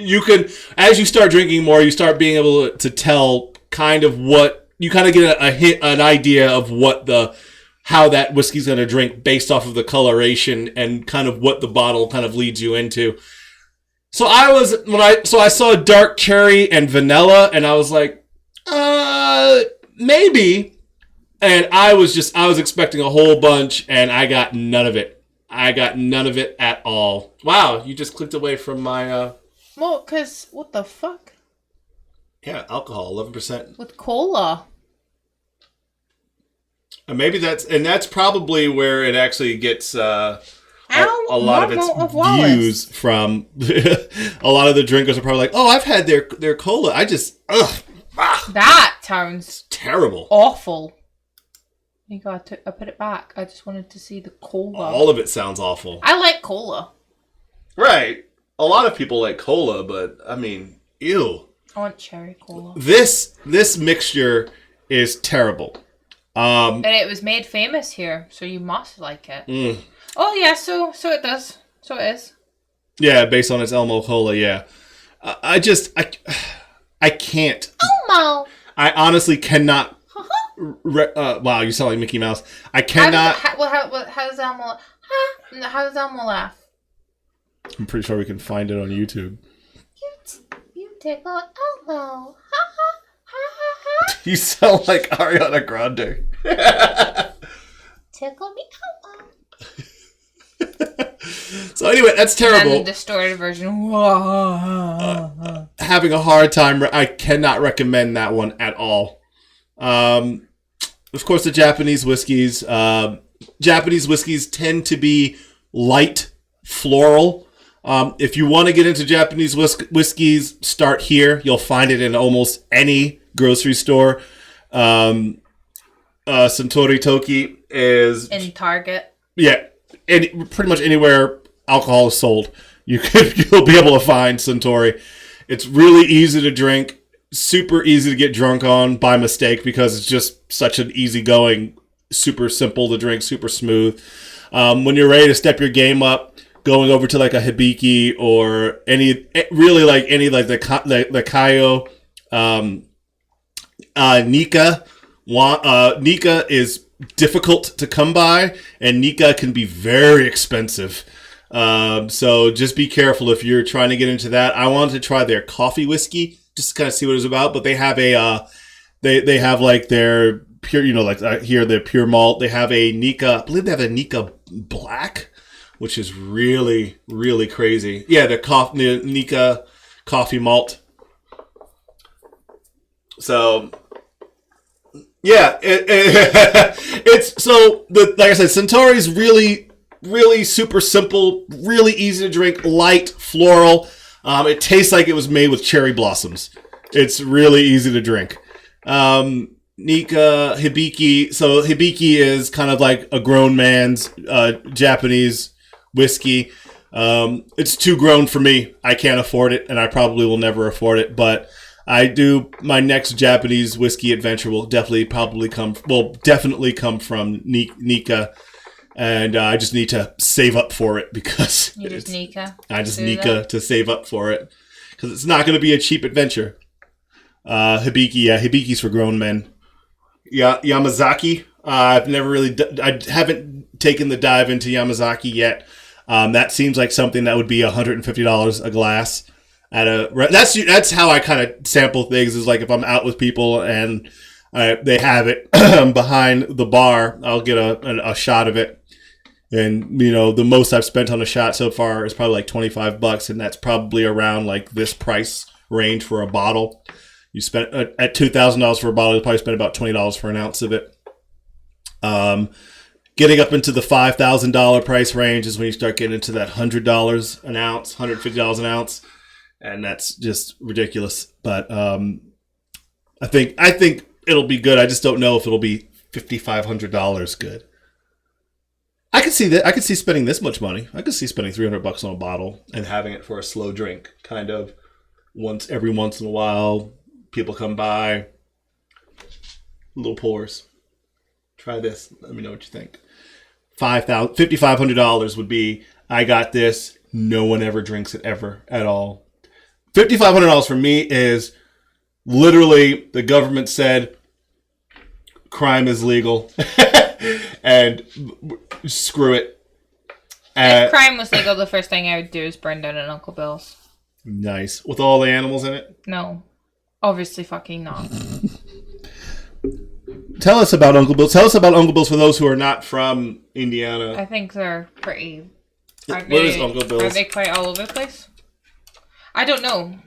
you can, as you start drinking more, you start being able to tell kind of what, you kind of get an idea of how that whiskey's going to drink based off of the coloration and kind of what the bottle kind of leads you into. So I saw dark cherry and vanilla, and I was like, maybe. And I was expecting a whole bunch, and I got none of it. I got none of it at all. Wow, you just clicked away from my... Well, because, what the fuck? Yeah, alcohol, 11%. With cola. And maybe that's probably where it actually gets a lot of its views from. A lot of the drinkers are probably like, oh, I've had their cola. That sounds terrible. Awful. I put it back. I just wanted to see the cola. All of it sounds awful. I like cola. Right. A lot of people like cola, but I mean, ew. I want cherry cola. This mixture is terrible. And it was made famous here, so you must like it. Mm. Oh yeah, so it does. So it is. Yeah, based on its Elmo cola, yeah. I can't. Elmo. I honestly cannot. Wow, you sound like Mickey Mouse. I cannot. How does Elmo? How does Elmo laugh? I'm pretty sure we can find it on YouTube. You tickle Elmo. Ha ha ha ha ha. You sound like Ariana Grande. Tickle me Elmo. So anyway, that's terrible. And the distorted version. Having a hard time. I cannot recommend that one at all. Of course, the Japanese whiskeys. Japanese whiskeys tend to be light, floral. If you want to get into Japanese whiskeys, start here. You'll find it in almost any grocery store. Suntory Toki is in Target. Yeah, pretty much anywhere alcohol is sold, you'll be able to find Suntory. It's really easy to drink, super easy to get drunk on by mistake because it's just such an easygoing, super simple to drink, super smooth. When you're ready to step your game up, going over to like a Hibiki or the Kaio, Nika. Nika is difficult to come by, and Nika can be very expensive. So just be careful if you're trying to get into that. I wanted to try their coffee whiskey just to kind of see what it's about, but they have they have like their pure, here their pure malt. They have a Nika, I believe they have a Nika Black, which is really, really crazy. Yeah, the Nika coffee malt. So yeah, it's so like I said, Suntory's really, really super simple, really easy to drink, light, floral. It tastes like it was made with cherry blossoms. It's really easy to drink. Nika Hibiki. So Hibiki is kind of like a grown man's Japanese whiskey. It's too grown for me. I can't afford it, and I probably will never afford it. But my next Japanese whiskey adventure will definitely come from Nika. And I just need to save up for it because I just need to save up for it because it's not going to be a cheap adventure. Hibiki's for grown men. Yeah, Yamazaki. I haven't taken the dive into Yamazaki yet. That seems like something that would be $150 a glass. That's how I kind of sample things. Is like if I'm out with people and they have it behind the bar, I'll get a shot of it. And the most I've spent on a shot so far is probably like $25, and that's probably around like this price range for a bottle. You spent at $2,000 for a bottle, you probably spend about $20 for an ounce of it. Getting up into the $5,000 price range is when you start getting into that $100 an ounce, $150 an ounce, and that's just ridiculous. But I think it'll be good. I just don't know if it'll be $5,500 good. I could see that. I could see spending this much money. I could see spending $300 on a bottle and having it for a slow drink, kind of every once in a while. People come by, little pours. Try this. Let me know what you think. $5,500 would be. I got this. No one ever drinks it ever at all. $5,500 for me is literally the government said crime is legal. And screw it. If crime was legal, the first thing I would do is burn down an Uncle Bill's. Nice. With all the animals in it? No. Obviously fucking not. Tell us about Uncle Bill's. Tell us about Uncle Bill's for those who are not from Indiana. I think they're pretty... What is Uncle Bill's? Are they quite all over the place? I don't know.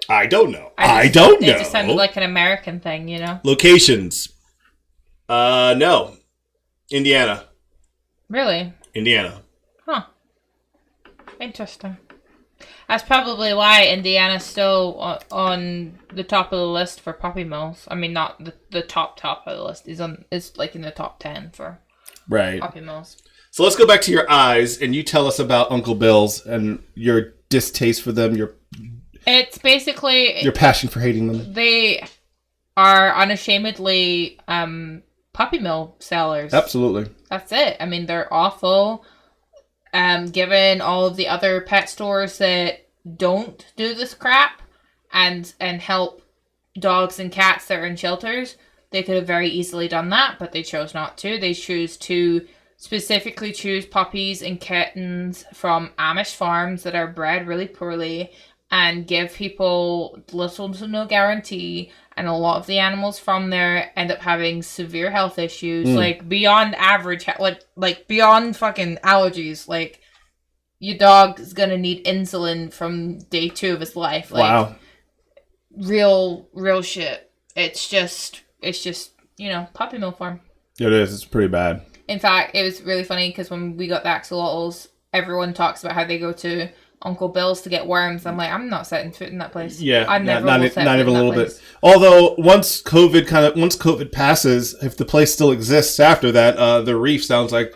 I don't know. It just sounded like an American thing, Locations. No. Indiana. Really? Indiana. Huh. Interesting. That's probably why Indiana's still on the top of the list for puppy mills. I mean, not the top of the list. Is like in the top 10 for puppy mills. So let's go back to your eyes, and you tell us about Uncle Bill's and your distaste for them. It's basically your passion for hating them. They are unashamedly puppy mill sellers. Absolutely. That's it. I mean, they're awful. Given all of the other pet stores that don't do this crap and help dogs and cats that are in shelters. They could have very easily done that, but they chose not to. They choose to specifically choose puppies and kittens from Amish farms that are bred really poorly and give people little to no guarantee. And a lot of the animals from there end up having severe health issues, like beyond average, like beyond fucking allergies. Like, your dog is gonna need insulin from day 2 of his life. Like, wow. Real shit. It's just, puppy mill farm. It is. It's pretty bad. In fact, it was really funny because when we got the axolotls, everyone talks about how they go to Uncle Bill's to get worms. I'm like, I'm not setting foot in that place. Yeah, I never not will set even foot a in little that place. bit. Although once COVID passes, if the place still exists after that, the reef sounds like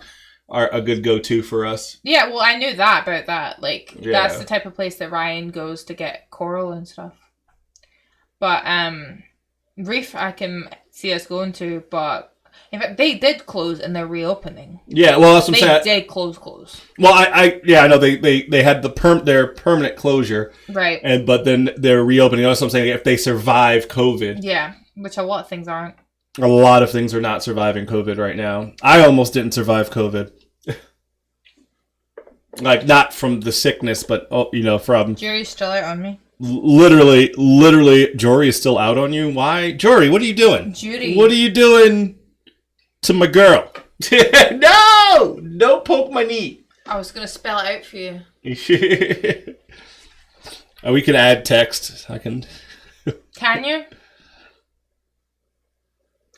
a good go-to for us. Yeah, well, I knew that about that. Like, Yeah. that's the type of place that Ryan goes to get coral and stuff. But reef, I can see us going to, but in fact, they did close and they're reopening. Yeah, well, that's what I'm saying. They did close. Well, I know they had their permanent closure, Right. but then they're reopening. That's what I'm saying. If they survive COVID, Yeah, which a lot of things aren't. a lot of things are not surviving COVID right now. I almost didn't survive COVID, like not from the sickness, but from Jury's still out on me. literally. Jory is still out on you. Why, Jory? What are you doing? Judy, What are you doing to my girl? No, don't poke my knee. I was gonna spell it out for you. We can add text. I can. Can you?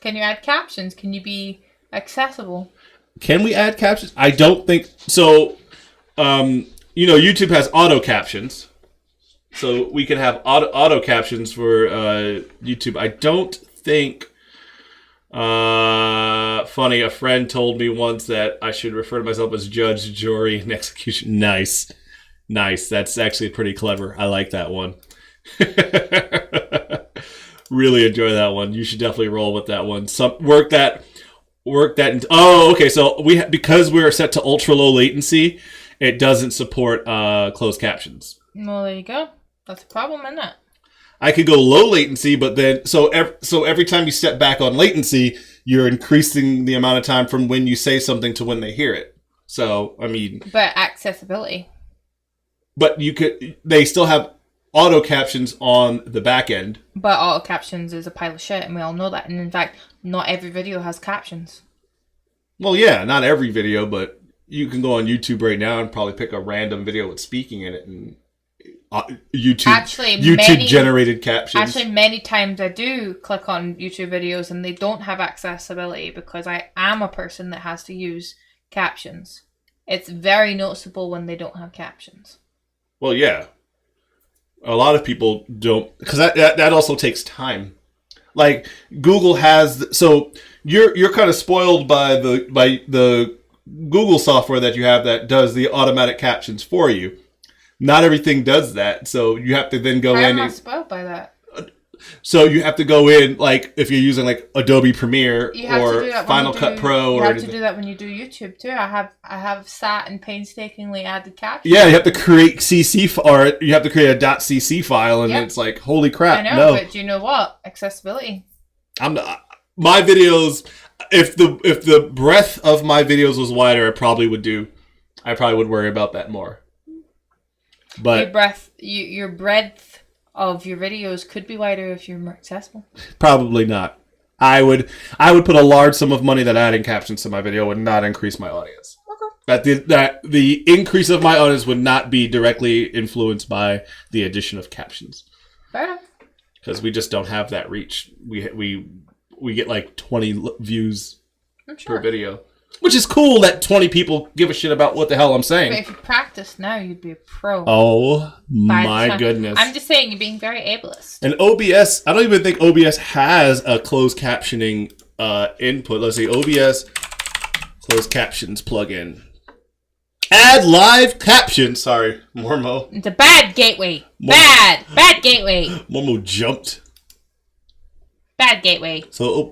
Can you add captions? Can you be accessible? Can we add captions? I don't think so. YouTube has auto captions, so we can have auto captions for YouTube. I don't think. Funny, a friend told me once that I should refer to myself as Judge, Jury, and Execution. Nice. That's actually pretty clever. I like that one. Really enjoy that one. You should definitely roll with that one. Work that. Okay. So because we're set to ultra low latency, it doesn't support closed captions. Well, there you go. That's a problem, isn't it? I could go low latency, but then so every time you step back on latency, you're increasing the amount of time from when you say something to when they hear it. So I mean, but accessibility. But they still have auto captions on the back end. But auto captions is a pile of shit, and we all know that. And in fact, not every video has captions. Well, yeah, not every video, but you can go on YouTube right now and probably pick a random video with speaking in it and YouTube generated captions. Actually, many times I do click on YouTube videos and they don't have accessibility because I am a person that has to use captions. It's very noticeable when they don't have captions. Well, yeah. A lot of people don't, because that also takes time. Like Google has, so you're kind of spoiled by the Google software that you have that does the automatic captions for you. Not everything does that, so you have to then go in. How am I spoiled by that? So you have to go in, like if you're using like Adobe Premiere or Final Cut Pro, you have to do that when you do YouTube too. I have sat and painstakingly added captions. Yeah, you have to create CC or you have to create a .cc file, and it's like, holy crap! I know, no. But do you know what? Accessibility. My videos. If the breadth of my videos was wider, I probably would worry about that more. But your breadth of your videos could be wider if you're more accessible. Probably not. I would put a large sum of money that adding captions to my video would not increase my audience. Okay. That the increase of my audience would not be directly influenced by the addition of captions. Fair enough. Because we just don't have that reach. We get like 20 views per video. Which is cool that 20 people give a shit about what the hell I'm saying. But if you practice now, you'd be a pro. Oh, my goodness. I'm just saying, you're being very ableist. And OBS, I don't even think OBS has a closed captioning input. Let's see, OBS closed captions plugin. Add live captions. Sorry, Mormo. It's a bad gateway. Bad gateway. Mormo jumped. Bad gateway. So,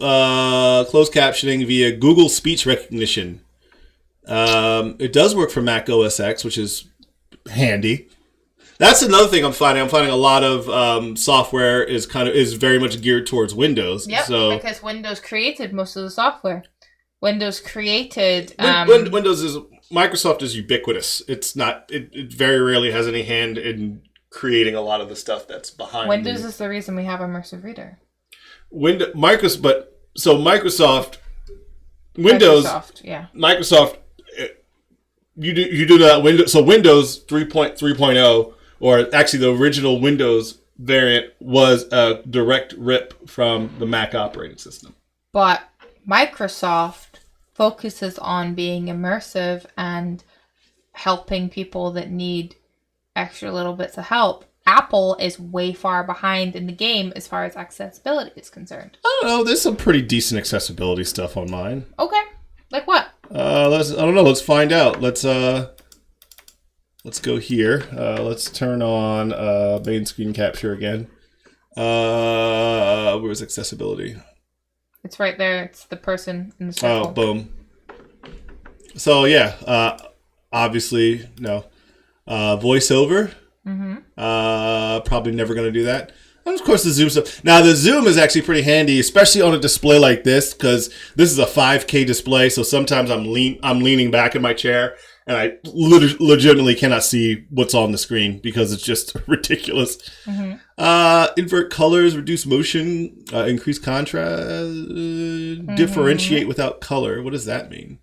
closed captioning via Google Speech Recognition. It does work for Mac OS X, which is handy. That's another thing I'm finding. I'm finding a lot of software is very much geared towards Windows. Yep, so because Windows created most of the software. Windows created... Windows is... Microsoft is ubiquitous. It's not... It very rarely has any hand in creating a lot of the stuff that's behind Windows is the reason we have Immersive Reader. Microsoft... Microsoft, you do that Windows. So Windows 3.3.0, or actually the original Windows variant, was a direct rip from the Mac operating system. But Microsoft focuses on being immersive and helping people that need extra little bits of help. Apple is way far behind in the game as far as accessibility is concerned. I don't know. There's some pretty decent accessibility stuff on mine. Okay. Like what? I don't know. Let's find out. Let's go here. Let's turn on main screen capture again. Where's accessibility? It's right there. It's the person in the circle. Oh, boom. So yeah, obviously no. Voiceover. Probably never going to do that. And of course the zoom stuff. Now the zoom is actually pretty handy, especially on a display like this, because this is a 5K display. So sometimes I'm leaning back in my chair and I legitimately cannot see what's on the screen because it's just ridiculous. Invert colors, reduce motion, increase contrast, differentiate without color. What does that mean?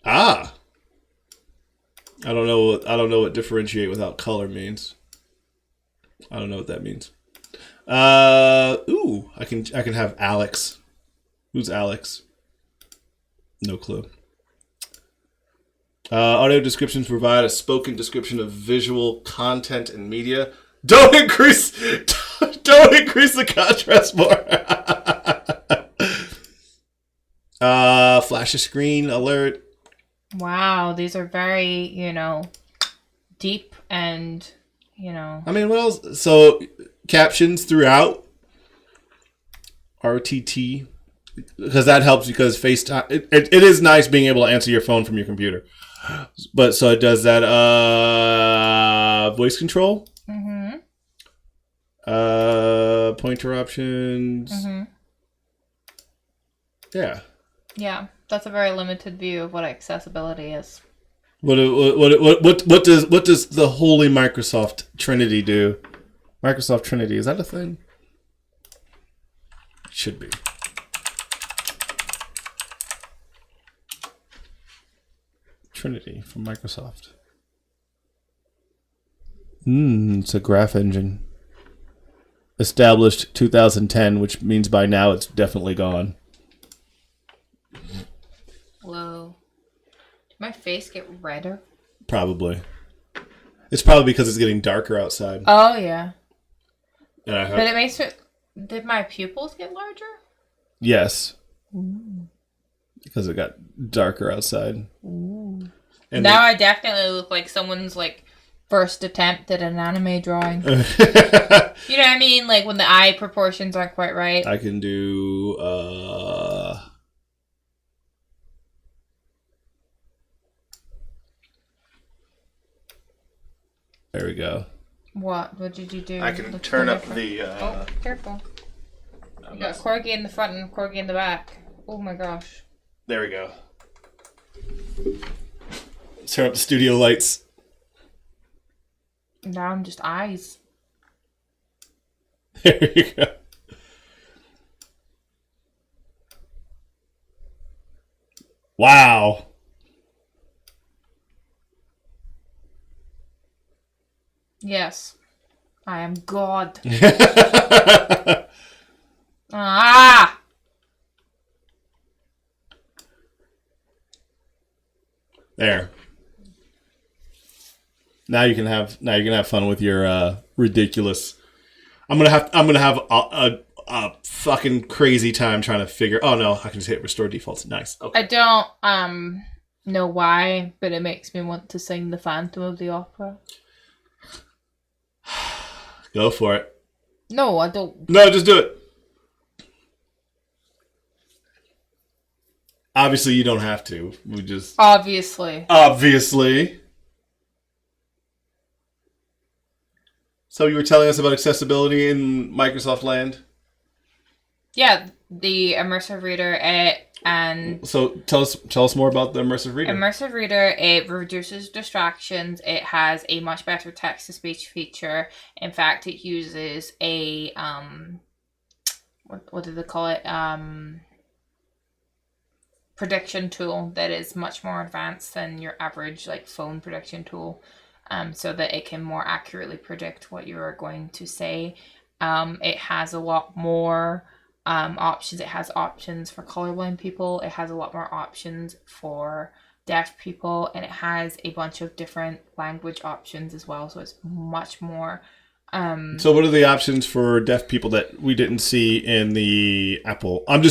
I don't know what differentiate without color means. I don't know what that means. Ooh, I can have Alex. Who's Alex? No clue. Audio descriptions provide a spoken description of visual content and media. Don't increase the contrast more. Flash a screen alert. Wow, these are very, deep and, I mean, what else? So, captions throughout. RTT. Because that helps because FaceTime... It is nice being able to answer your phone from your computer. But, so it does that. Voice control. Pointer options. Yeah. Yeah, that's a very limited view of what accessibility is. What does the holy Microsoft Trinity do? Microsoft Trinity, is that a thing? It should be. Trinity from Microsoft. It's a graph engine. Established 2010, which means by now it's definitely gone. Whoa. Did my face get redder? Probably. It's probably because it's getting darker outside. Oh, yeah. But it makes it... Did my pupils get larger? Yes. Because it got darker outside. And now I definitely look like someone's, first attempt at an anime drawing. You know what I mean? Like, when the eye proportions aren't quite right. I can do, There we go. What? What did you do? I can turn up the... Oh, careful. You got Corgi in the front and Corgi in the back. Oh my gosh. There we go. Turn up the studio lights. Now I'm just eyes. There you go. Wow. Yes. I am God. Ah! There. Now you can have fun with your ridiculous. I'm gonna have a fucking crazy time trying to figure. Oh no, I can just hit restore defaults. Nice. Okay. I don't know why, but it makes me want to sing the Phantom of the Opera. Go for it. No, I don't. No, just do it. Obviously, you don't have to. We just Obviously. So you were telling us about accessibility in Microsoft Land? Yeah, the immersive reader, and So tell us more about the immersive reader. Immersive reader, it reduces distractions. It has a much better text-to-speech feature. In fact, it uses a what do they call it? Prediction tool that is much more advanced than your average phone prediction tool, so that it can more accurately predict what you are going to say. It has a lot more options. It has options for colorblind people. It has a lot more options for deaf people, and it has a bunch of different language options as well. So it's much more. So what are the options for deaf people that we didn't see in the Apple? I'm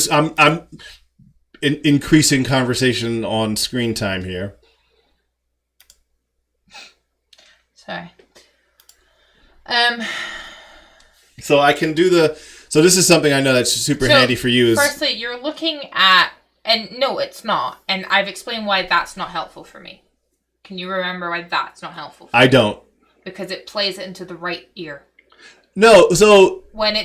increasing conversation on screen time here. Sorry. So I can do the. So this is something I know that's super handy for you. Firstly, you're looking at, and no, it's not. And I've explained why that's not helpful for me. Can you remember why that's not helpful for me? I don't. Because it plays it into the right ear. No, so when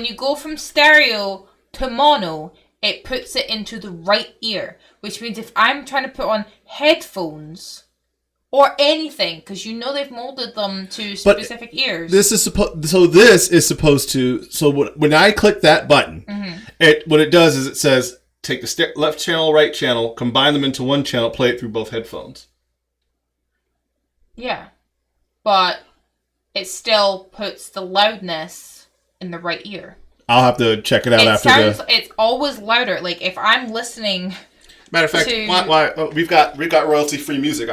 you go from stereo to mono, it puts it into the right ear, which means if I'm trying to put on headphones or anything, because they've molded them to specific ears. This is supposed to. So when I click that button, what it does is it says take the left channel, right channel, combine them into one channel, play it through both headphones. Yeah, but it still puts the loudness in the right ear. I'll have to check it out It's always louder. Like if I'm listening. Matter of fact, we've got royalty-free music.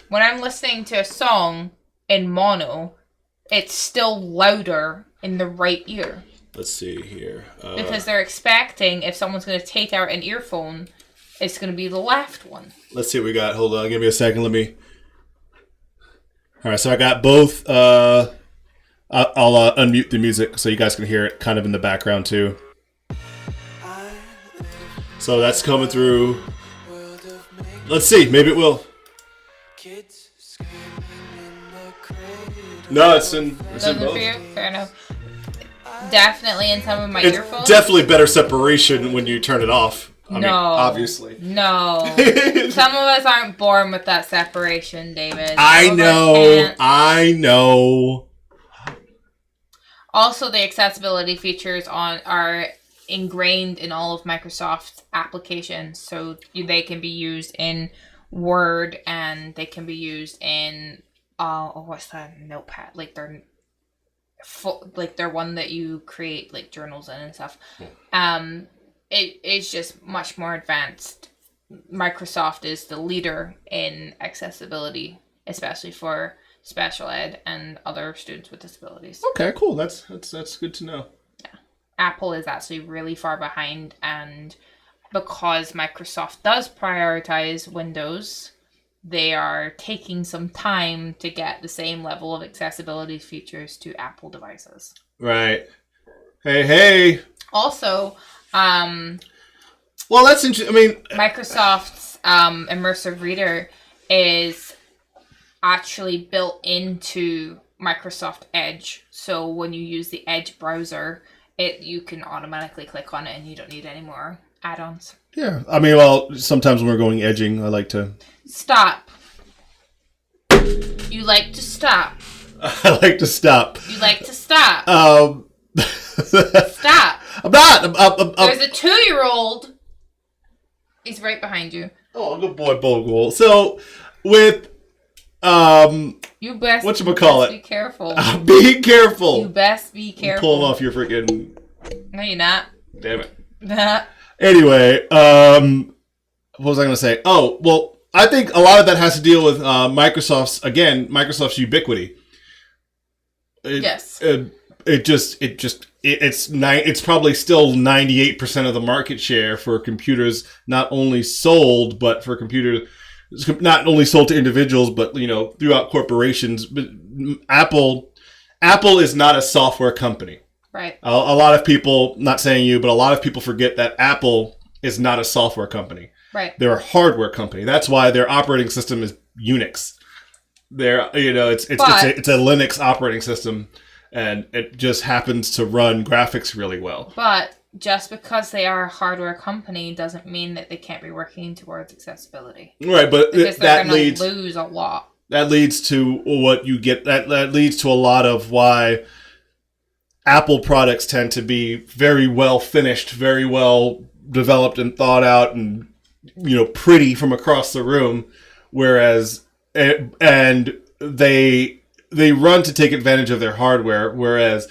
When I'm listening to a song in mono, it's still louder in the right ear. Let's see here. Because they're expecting if someone's going to take out an earphone, it's going to be the left one. Let's see what we got. Hold on, give me a second. All right, so I got both. I'll unmute the music so you guys can hear it kind of in the background too. So that's coming through. Let's see, maybe it will. No, it's in both. Fair enough. Definitely in some of my earphones. Definitely better separation when you turn it off. I mean, obviously. No. Some of us aren't born with that separation, David. I know. Also, the accessibility features are ingrained in all of Microsoft's applications, so they can be used in Word and they can be used in what's that, Notepad? They're one that you create journals in and stuff. It's just much more advanced. Microsoft is the leader in accessibility, especially for special ed and other students with disabilities. Okay, cool. That's good to know. Yeah. Apple is actually really far behind, and because Microsoft does prioritize Windows, they are taking some time to get the same level of accessibility features to Apple devices. Right. Hey. Also, well, that's interesting. I mean, Microsoft's immersive reader is actually built into Microsoft Edge. So when you use the Edge browser, you can automatically click on it and you don't need any more add-ons. Yeah. I mean, well, sometimes when we're going edging, I like to... Stop. You like to stop. I like to stop. You like to stop. Stop. I'm not. There's a 2-year-old. He's right behind you. Oh, good boy, Bogle. So, with... you best be careful. Be careful. You best be careful. Pulling off your freaking... No, you're not. Damn it. Anyway, what was I going to say? Oh, well, I think a lot of that has to deal with Microsoft's ubiquity. Yes. It's probably still 98% of the market share for computers, not only sold to individuals, but throughout corporations. But Apple is not a software company. Right. A lot of people, not saying you, but a lot of people forget that Apple is not a software company. Right. They're a hardware company. That's why their operating system is Unix. They're, it's a Linux operating system, and it just happens to run graphics really well. But just because they are a hardware company doesn't mean that they can't be working towards accessibility. Right, but because they're going to lose a lot. That leads to what you get. That leads to a lot of why Apple products tend to be very well finished, very well developed and thought out, and pretty from across the room, whereas and they run to take advantage of their hardware. Whereas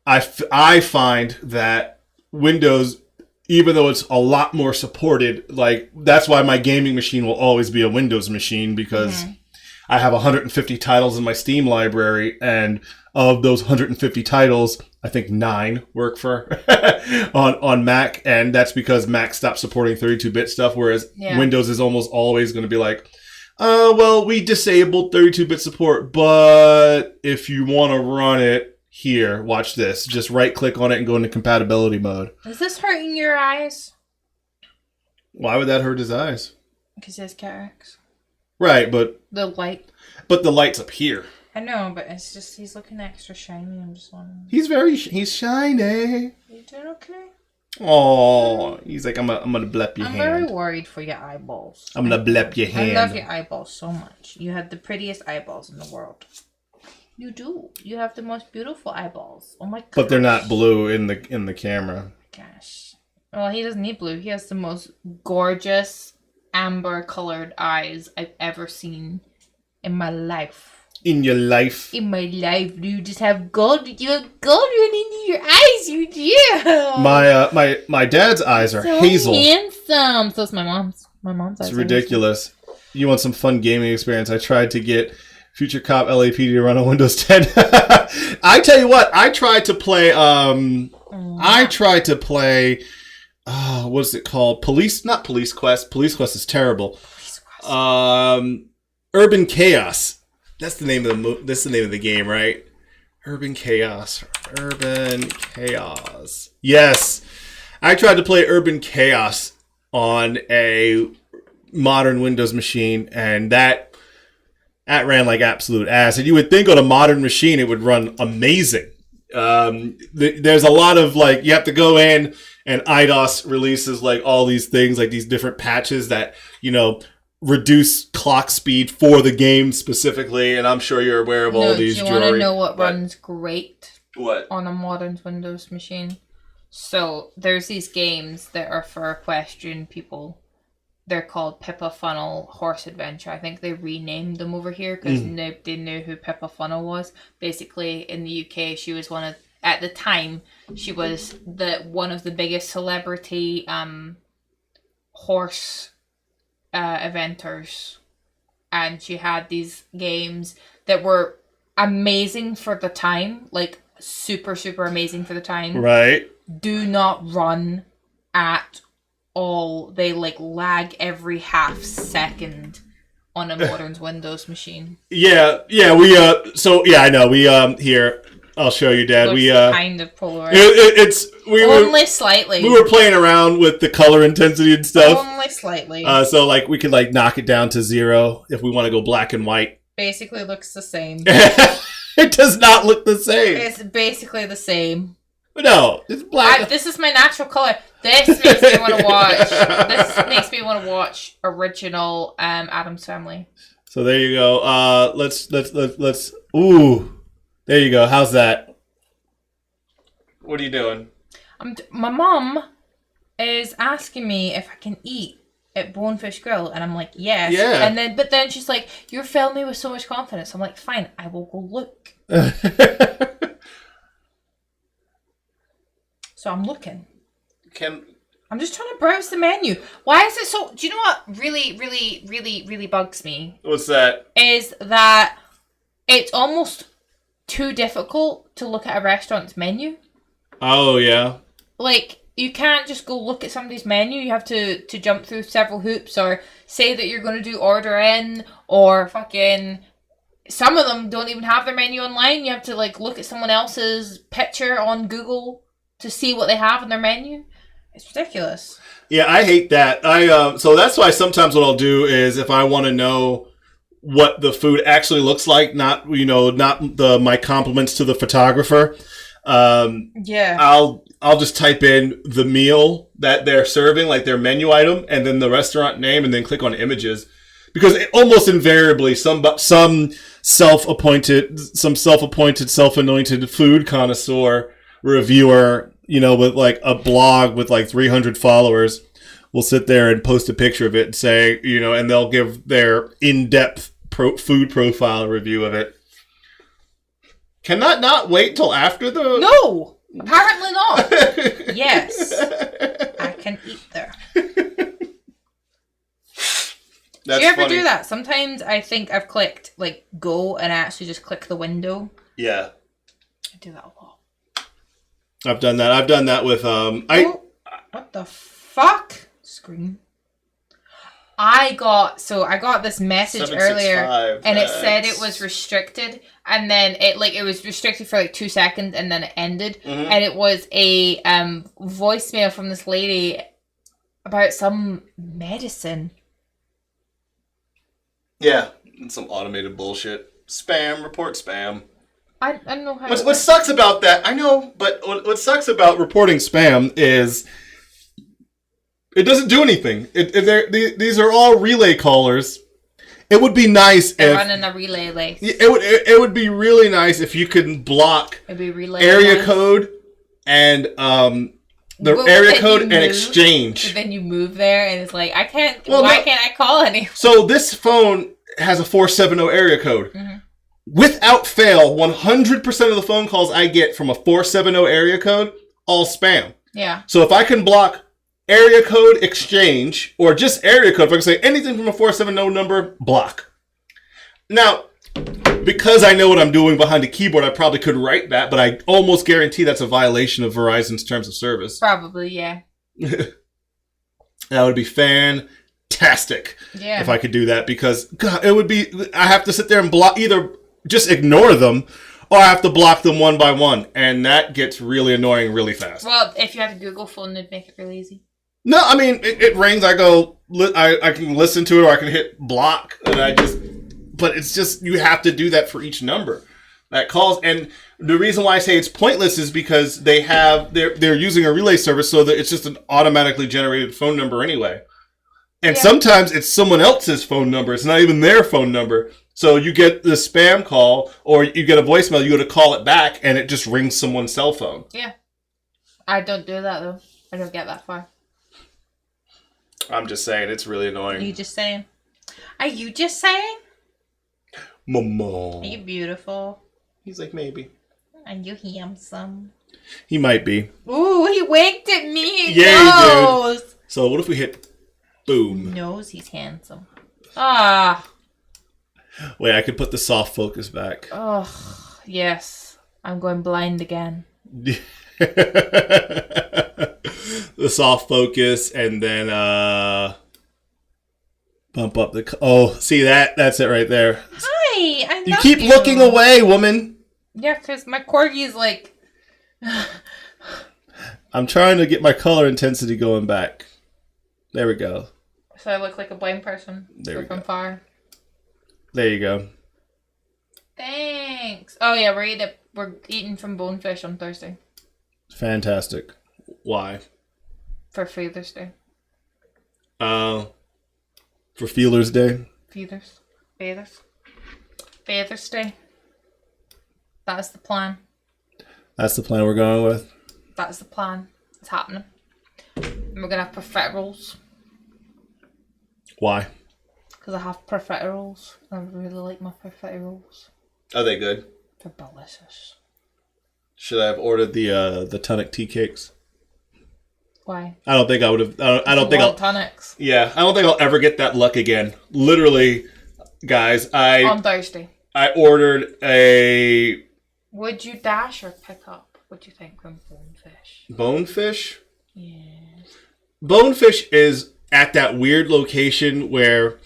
I find that Windows, even though it's a lot more supported, like that's why my gaming machine will always be a Windows machine, because I have 150 titles in my Steam library, and of those 150 titles, I think 9 work for on Mac, and that's because Mac stopped supporting 32-bit stuff, whereas Windows is almost always going to be like, well, we disabled 32-bit support, but if you want to run it, here, watch this. Just right-click on it and go into compatibility mode. Is this hurting your eyes? Why would that hurt his eyes? Because he has cataracts. Right, but... The light. But the light's up here. I know, but it's just, he's looking extra shiny. I'm just wondering. He's shiny. You doing okay? Oh, he's like, I'm gonna blep your hand. I'm very worried for your eyeballs. I'm gonna blep your hand. I love your eyeballs so much. You have the prettiest eyeballs in the world. You do. You have the most beautiful eyeballs. Oh my god. But they're not blue in the camera. Gosh. Well, he doesn't need blue. He has the most gorgeous amber colored eyes I've ever seen in my life. In your life? In my life. You just have gold. You have gold running in your eyes. You do. My dad's eyes are so hazel. Handsome. So is my mom's. My mom's eyes. It's ridiculous. You want some fun gaming experience? I tried to get Future Cop LAPD to run on Windows 10. I tell you what, I tried to play, what's it called? Not Police Quest. Police Quest is terrible. Urban Chaos. That's the name of the game, right? Urban Chaos. Yes. I tried to play Urban Chaos on a modern Windows machine, and that ran like absolute ass. And you would think on a modern machine it would run amazing. There's a lot of you have to go in, and IDOS releases all these things, these different patches that reduce clock speed for the game specifically. And I'm sure you're aware of all these. Do you want to know what runs great? What? On a modern Windows machine. So there's these games that are for equestrian people. They're called Pippa Funnel Horse Adventure. I think they renamed them over here because nobody knew who Pippa Funnel was. Basically, in the UK, she was at the time, she was one of the biggest celebrity horse eventers. And she had these games that were amazing for the time. Super, super amazing for the time. Right. Do not run at all. They lag every half second on a modern Windows machine. Yeah, I know. We here, I'll show you, Dad. We kind of polarized. Only slightly. We were playing around with the color intensity and stuff. Only slightly. So we could knock it down to 0 if we want to go black and white. Basically looks the same. It does not look the same. It's basically the same. No, it's black. This is my natural color. This makes me want to watch. This makes me want to watch original Addams Family. So there you go. Let's. Ooh, there you go. How's that? What are you doing? My mom is asking me if I can eat at Bonefish Grill, and I'm like, yes. Yeah. But then she's like, you're filming me with so much confidence. I'm like, fine, I will go look. So I'm looking. I'm just trying to browse the menu. Why is it so... Do you know what really, really, really, really bugs me? What's that? Is that it's almost too difficult to look at a restaurant's menu. Oh, yeah. You can't just go look at somebody's menu. You have to jump through several hoops, or say that you're going to do order in, or fucking... Some of them don't even have their menu online. You have to look at someone else's picture on Google to see what they have in their menu. It's ridiculous. Yeah, I hate that. So that's why sometimes what I'll do is if I want to know what the food actually looks like, not my compliments to the photographer. I'll just type in the meal that they're serving, like their menu item, and then the restaurant name, and then click on images, because almost invariably some self-appointed, self-anointed food connoisseur reviewer, with like a blog with like 300 followers, will sit there and post a picture of it and say, and they'll give their in-depth food profile review of it. Can that not wait till after the... No! Apparently not. Yes. I can eat there. Do you ever do that? Sometimes I think I've clicked, like, go and actually just click the window. Yeah. I do that a lot. I've done that. I've done that with, What the fuck? Screen. I got this message earlier, and it said it was restricted, and then it was restricted for like 2 seconds, and then it ended, and it was a voicemail from this lady about some medicine. Yeah, some automated bullshit. Spam, report spam. I don't know how. What sucks about that? I know, but what sucks about reporting spam is it doesn't do anything. These are all relay callers. It would be nice They're if running a relay list. It would be really nice if you could block area code and area code and exchange. But then you move there and it's like, can't I call anyone? So this phone has a 470 area code. Mm-hmm. Without fail, 100% of the phone calls I get from a 470 area code, all spam. Yeah. So if I can block area code exchange, or just area code, if I can say anything from a 470 number, block. Now, because I know what I'm doing behind a keyboard, I probably could write that, but I almost guarantee that's a violation of Verizon's terms of service. Probably, yeah. That would be fantastic if I could do that, because God, it would be, I have to sit there and block, either just ignore them, or I have to block them one by one, and that gets really annoying really fast. Well, if you had a Google phone, it'd make it really easy. No, I mean, it rings, I go, I can listen to it, or I can hit block, and but it's just, you have to do that for each number that calls. And the reason why I say it's pointless is because they're using a relay service, so that it's just an automatically generated phone number anyway. And sometimes it's someone else's phone number. It's not even their phone number. So you get the spam call, or you get a voicemail, you go to call it back, and it just rings someone's cell phone. Yeah. I don't do that, though. I don't get that far. I'm just saying, it's really annoying. Are you just saying? Are you just saying? Mama. Are you beautiful? He's like, maybe. Are you handsome? He might be. Ooh, he winked at me. Yeah, he did. So what if we hit boom? Knows he's handsome. Ah. Wait, I could put the soft focus back. Oh, yes. I'm going blind again. The soft focus, and then bump up the... Oh, see that? That's it right there. Hi, I love you. You keep looking away, woman. Yeah, because my corgi is like... I'm trying to get my color intensity going back. There we go. So I look like a blind person. There we go. From far. There you go. Thanks. Oh yeah, we're eating from Bonefish on Thursday. Fantastic. Why? For Father's Day. For Feelers Day. Father's Day. That's the plan. That's the plan we're going with. That's the plan. It's happening. And we're gonna have profiteroles. Why? Because I have profiteroles. I really like my profiteroles. Are they good? They're delicious. Should I have ordered the tonic tea cakes? Why? I don't think I would have. I don't think I'll. Tonics. Yeah, I don't think I'll ever get that luck again. Literally, guys, on Thursday. I ordered a. Would you dash or pick up? What do you think from Bonefish? Bonefish? Yes. Bonefish is at that weird location where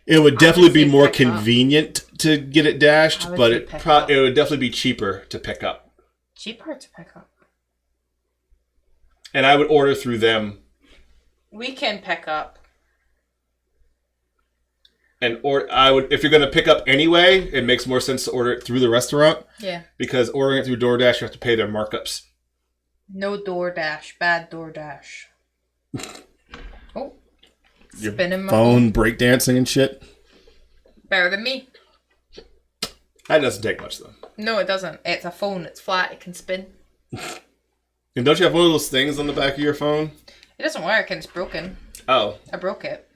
it would definitely be more convenient to get it dashed, but it would definitely be cheaper to pick up. Cheaper to pick up? And I would order through them. We can pick up. If you're going to pick up anyway, it makes more sense to order it through the restaurant. Yeah. Because ordering it through DoorDash, you have to pay their markups. No DoorDash. Bad DoorDash. Oh. Your Spinning my phone breakdancing and shit. Better than me. That doesn't take much, though. No, it doesn't. It's a phone. It's flat. It can spin. And don't you have one of those things on the back of your phone? It doesn't work and it's broken. Oh. I broke it.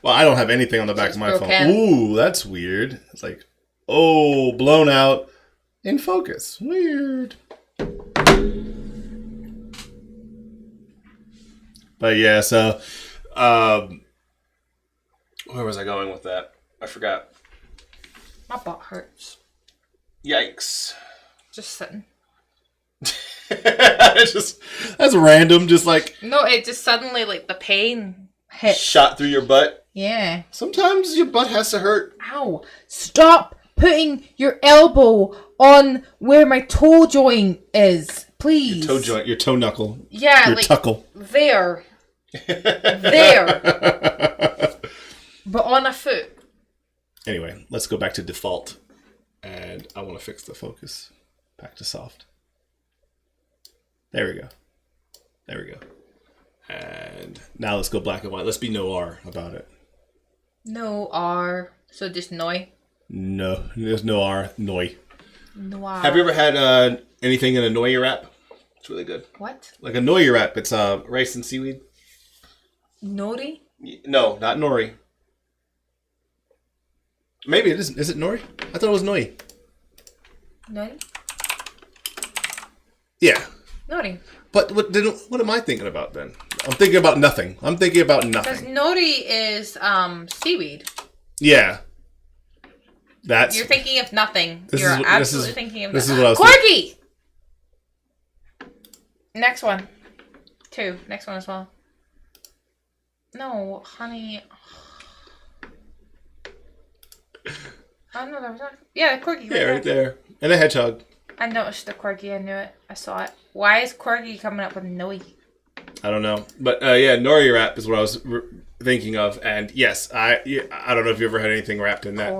Well, I don't have anything on the back of my phone. Ooh, that's weird. It's like, oh, blown out in focus. Weird. But yeah, so where was I going with that? I forgot. My butt hurts. Yikes. Just sitting. That's random, just like... No, it just suddenly, like, the pain hit. Shot through your butt? Yeah. Sometimes your butt has to hurt. Ow. Stop putting your elbow on where my toe joint is. Please. Your toe joint, your toe knuckle. Yeah, your like... tuckle. There. There. But on a foot. Anyway, let's go back to default. And I want to fix the focus. Back to soft. There we go. There we go. And now let's go black and white. Let's be noir about it. No R. So just noi. No, there's no R. Noi. Noir. Have you ever had anything in a nori wrap? It's really good. What? Like a nori wrap. It's rice and seaweed. Nori? No, not nori. Maybe it is. Is it nori? I thought it was noi. Nori? Yeah. Nori. But what am I thinking about then? I'm thinking about nothing. Because nothing. nori is seaweed. Yeah. You're thinking of nothing. You're absolutely thinking of nothing. This is what I was Corgi! Next one. 2. Next one as well. No, honey. I don't know. There was not... Yeah, the corgi. Right there. And a hedgehog. I noticed the corgi. I knew it. I saw it. Why is corgi coming up with noi? I don't know. But yeah, nori wrap is what I was thinking of. And yes, I don't know if you ever had anything wrapped in that.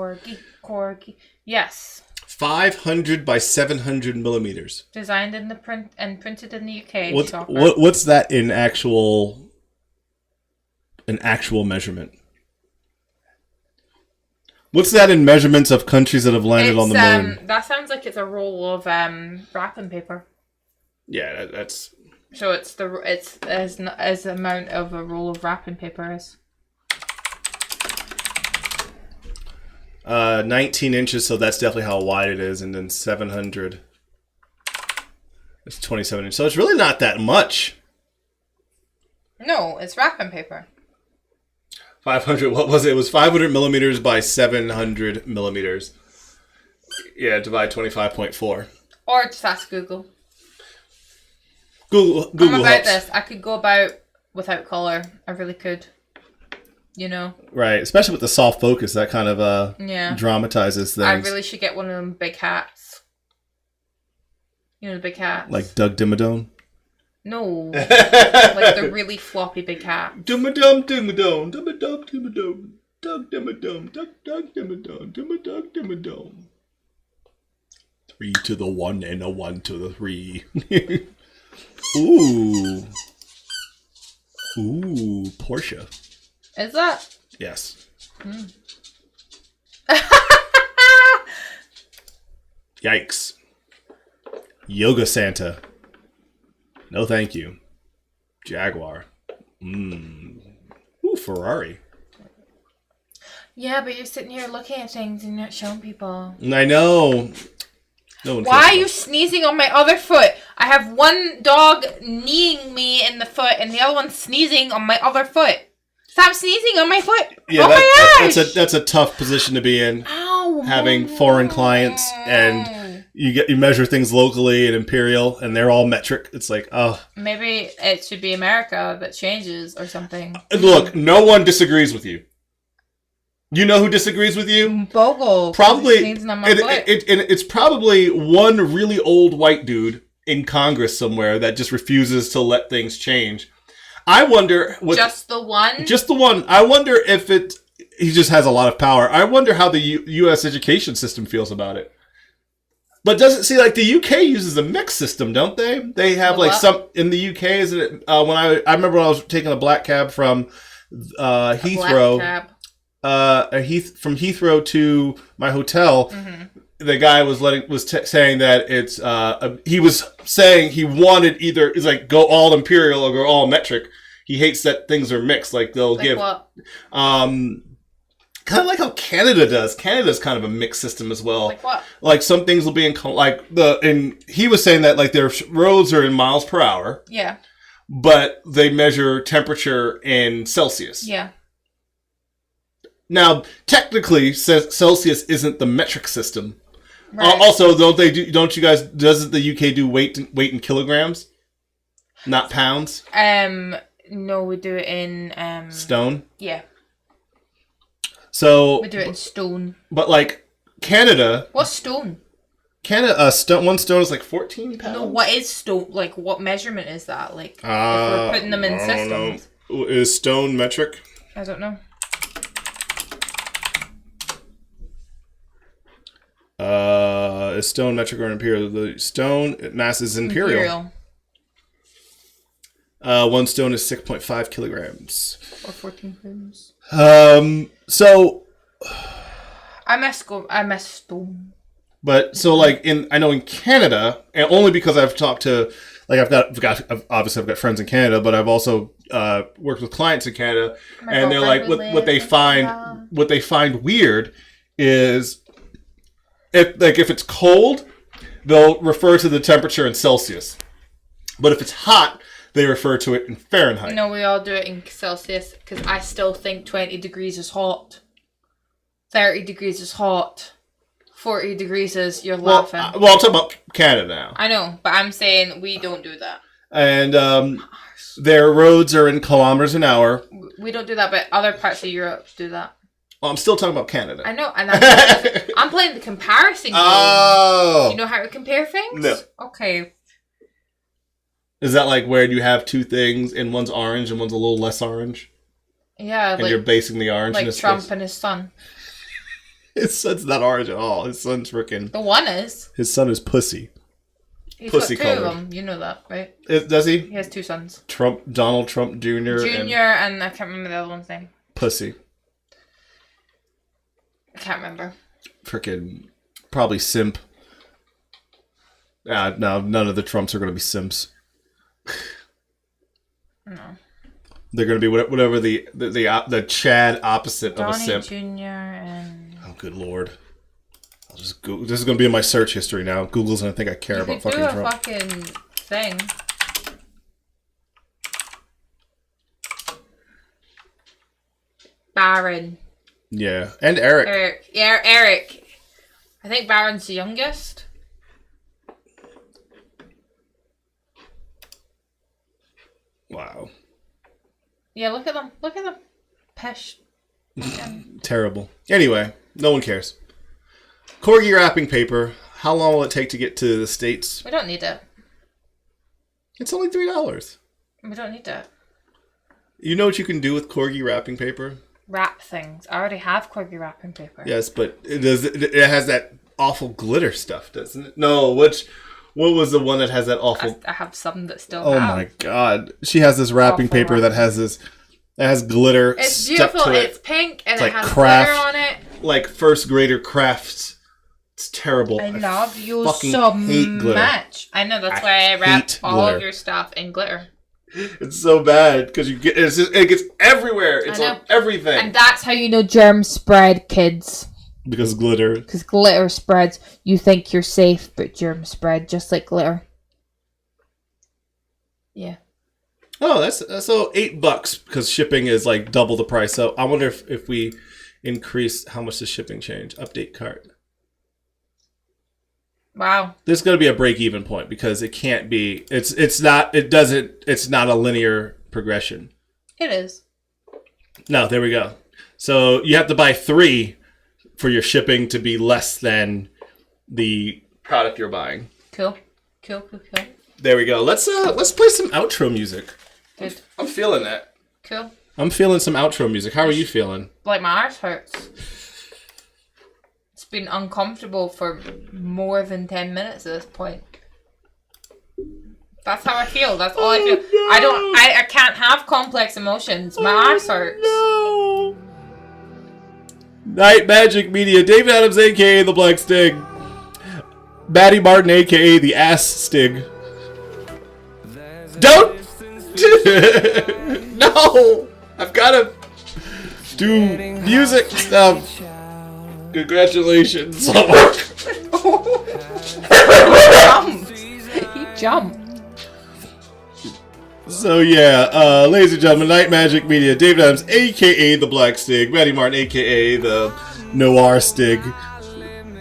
Corgi. Yes. 500 by 700 millimeters. Designed in the print and printed in the UK. What's that in actual measurement? What's that in measurements of countries that have landed on the moon? That sounds like it's a roll of wrapping paper. Yeah, that's. So it's as the amount of a roll of wrapping paper is. 19 inches, so that's definitely how wide it is, and then 700. It's 27 inches, so it's really not that much. No, it's wrapping paper. 500. What was it? It was 500 millimeters by 700 millimeters. Yeah, divide 25.4. Or just ask Google. Google I'm about helps. this. I could go about without color. I really could. You know? Right, especially with the soft focus, that kind of dramatizes things. I really should get one of them big hats. You know the big hats? Like Doug Dimmadome? No. Like the really floppy big hat. Dimmadome, Dimmadome, Dimmadome, Dimmadome, Doug Dimmadome, Doug Dimmadome, Dimmadome, Dimmadome. 3 to the 1 and a 1 to the 3. Ooh. Ooh, Porsche. Is that? Yes. Mm. Yikes. Yoga Santa. No thank you. Jaguar. Ooh, Ferrari. Yeah, but you're sitting here looking at things and not showing people. I know. No one Why are you sneezing on my other foot? I have one dog kneeing me in the foot and the other one sneezing on my other foot. Stop sneezing on my foot. Yeah, oh my gosh. That's a tough position to be in. Ow, having foreign clients and you measure things locally and imperial and they're all metric. It's like, oh. Maybe it should be America that changes or something. Look, no one disagrees with you. You know who disagrees with you? Bogle. Probably. It's probably one really old white dude in Congress somewhere that just refuses to let things change. I wonder... Just the one? Just the one. I wonder if he just has a lot of power. I wonder how the U.S. education system feels about it. But doesn't see like the UK uses a mixed system, don't they? They have like some in the UK. Isn't it? When I remember when I was taking a black cab from Heathrow, from Heathrow to my hotel. Mm-hmm. The guy was saying that it's he was saying he wanted either it's like go all imperial or go all metric. He hates that things are mixed. Like they'll give what? Kind of like how Canada does. Canada's kind of a mixed system as well. Like what? Like some things will be in he was saying that like their roads are in miles per hour. Yeah. But they measure temperature in Celsius. Yeah. Now, technically, Celsius isn't the metric system. Right. Also, don't you guys, doesn't the UK do weight in kilograms? Not pounds? No, we do it in... Stone? Yeah. So... We do it in stone. But, like, Canada... What's stone? Canada, one stone is like 14 pounds? No, what is stone? Like, what measurement is that? Like, if we're putting them in systems. Is stone metric? I don't know. Is stone metric or imperial? The stone mass is imperial. 1 stone is 6.5 kilograms. Or 14 grams. So... I miss stone. But so like I know in Canada, and only because I've talked to like obviously I've got friends in Canada, but I've also worked with clients in Canada, and they're like what they find weird is if it's cold, they'll refer to the temperature in Celsius, but if it's hot, they refer to it in Fahrenheit. No, we all do it in Celsius because I still think 20 degrees is hot, 30 degrees is hot. 40 degrees is you're laughing. Well, I'm talking about Canada now. I know, but I'm saying we don't do that. And their roads are in kilometers an hour. We don't do that, but other parts of Europe do that. Well, I'm still talking about Canada. I know, and I'm playing the comparison game. Oh. You know how to compare things? No. Okay. Is that like where you have two things and one's orange and one's a little less orange? Yeah. And you're basing the orange like Trump and his son. His son's not orange at all. His son's freaking... The one is. His son is pussy. He's pussy got two colored. of them. You know that, right? Does he? He has two sons. Donald Trump Jr. And I can't remember the other one's name. Pussy. I can't remember. Freaking... Probably simp. No, none of the Trumps are going to be simps. No. They're going to be whatever the Chad opposite Donnie of a simp. Jr. and... Oh, good lord. I'll just Google. This is going to be in my search history now. Google's going to think I care about fucking Trump. You could do a fucking thing. Baron. Yeah. And Eric. Eric. Yeah, Eric. I think Baron's the youngest. Wow. Yeah, look at them. Look at them. Pish. Terrible. Anyway, no one cares. Corgi wrapping paper. How long will it take to get to the States? We don't need it. It's only $3. We don't need it. You know what you can do with Corgi wrapping paper? Wrap things. I already have Corgi wrapping paper. Yes, but it has that awful glitter stuff, doesn't it? No, what was the one that has that awful... I have some that still Oh have. my god. She has this wrapping paper that has glitter It's stuck beautiful. to it. It's pink and It's it like has craft. glitter on it. Like first grader crafts. It's terrible. I love you fucking so hate glitter. much. I know, that's why I wrap hate all glitter. of your stuff in glitter. It's so bad because it gets everywhere. It's on everything. And that's how you know germs spread, kids. Because glitter. Because glitter spreads. You think you're safe, but germs spread just like glitter. Yeah. Oh, that's so $8 because shipping is like double the price. So I wonder if we increase how much the shipping change. Update cart. Wow. There's going to be a break-even point because it can't be. It's not a linear progression. It is. No, there we go. So you have to buy 3 for your shipping to be less than the product you're buying. Cool. There we go. Let's play some outro music. Good. I'm feeling that. Cool. I'm feeling some outro music. How are you feeling? Like my arse hurts. It's been uncomfortable for more than 10 minutes at this point. That's how I feel. That's all I feel. No. I can't have complex emotions. My arse hurts. No. Night Majik Media. David Adams, aka the Black Stig. Maddie Martin, aka the Ass Stig. Don't. No. I've got to do music stuff. Congratulations. He jumped. So yeah, ladies and gentlemen, Night Majik Media, David Adams, aka the Black Stig, Maddie Martin, aka the Noir Stig,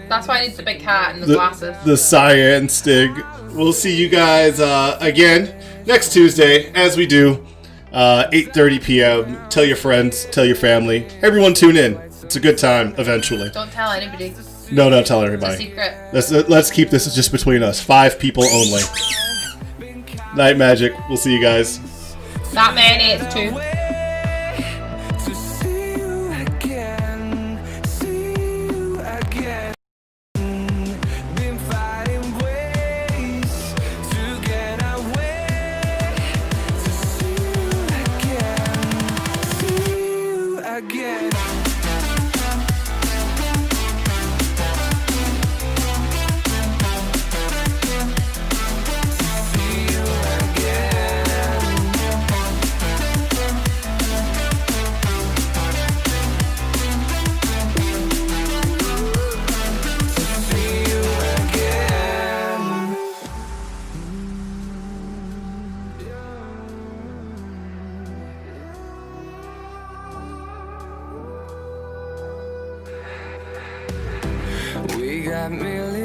That's why I need the big hat and the glasses. the Cyan Stig. We'll see you guys again next Tuesday, as we do, 8:30 p.m. Tell your friends, tell your family, everyone tune in. It's a good time. Eventually. Don't tell anybody. No, don't tell It's everybody. a secret. Let's keep this just between us. 5 people only. Night Magic. We'll see you guys. That man is too. To see you again, see you again. Been finding ways to get away. To see you again. We got millions.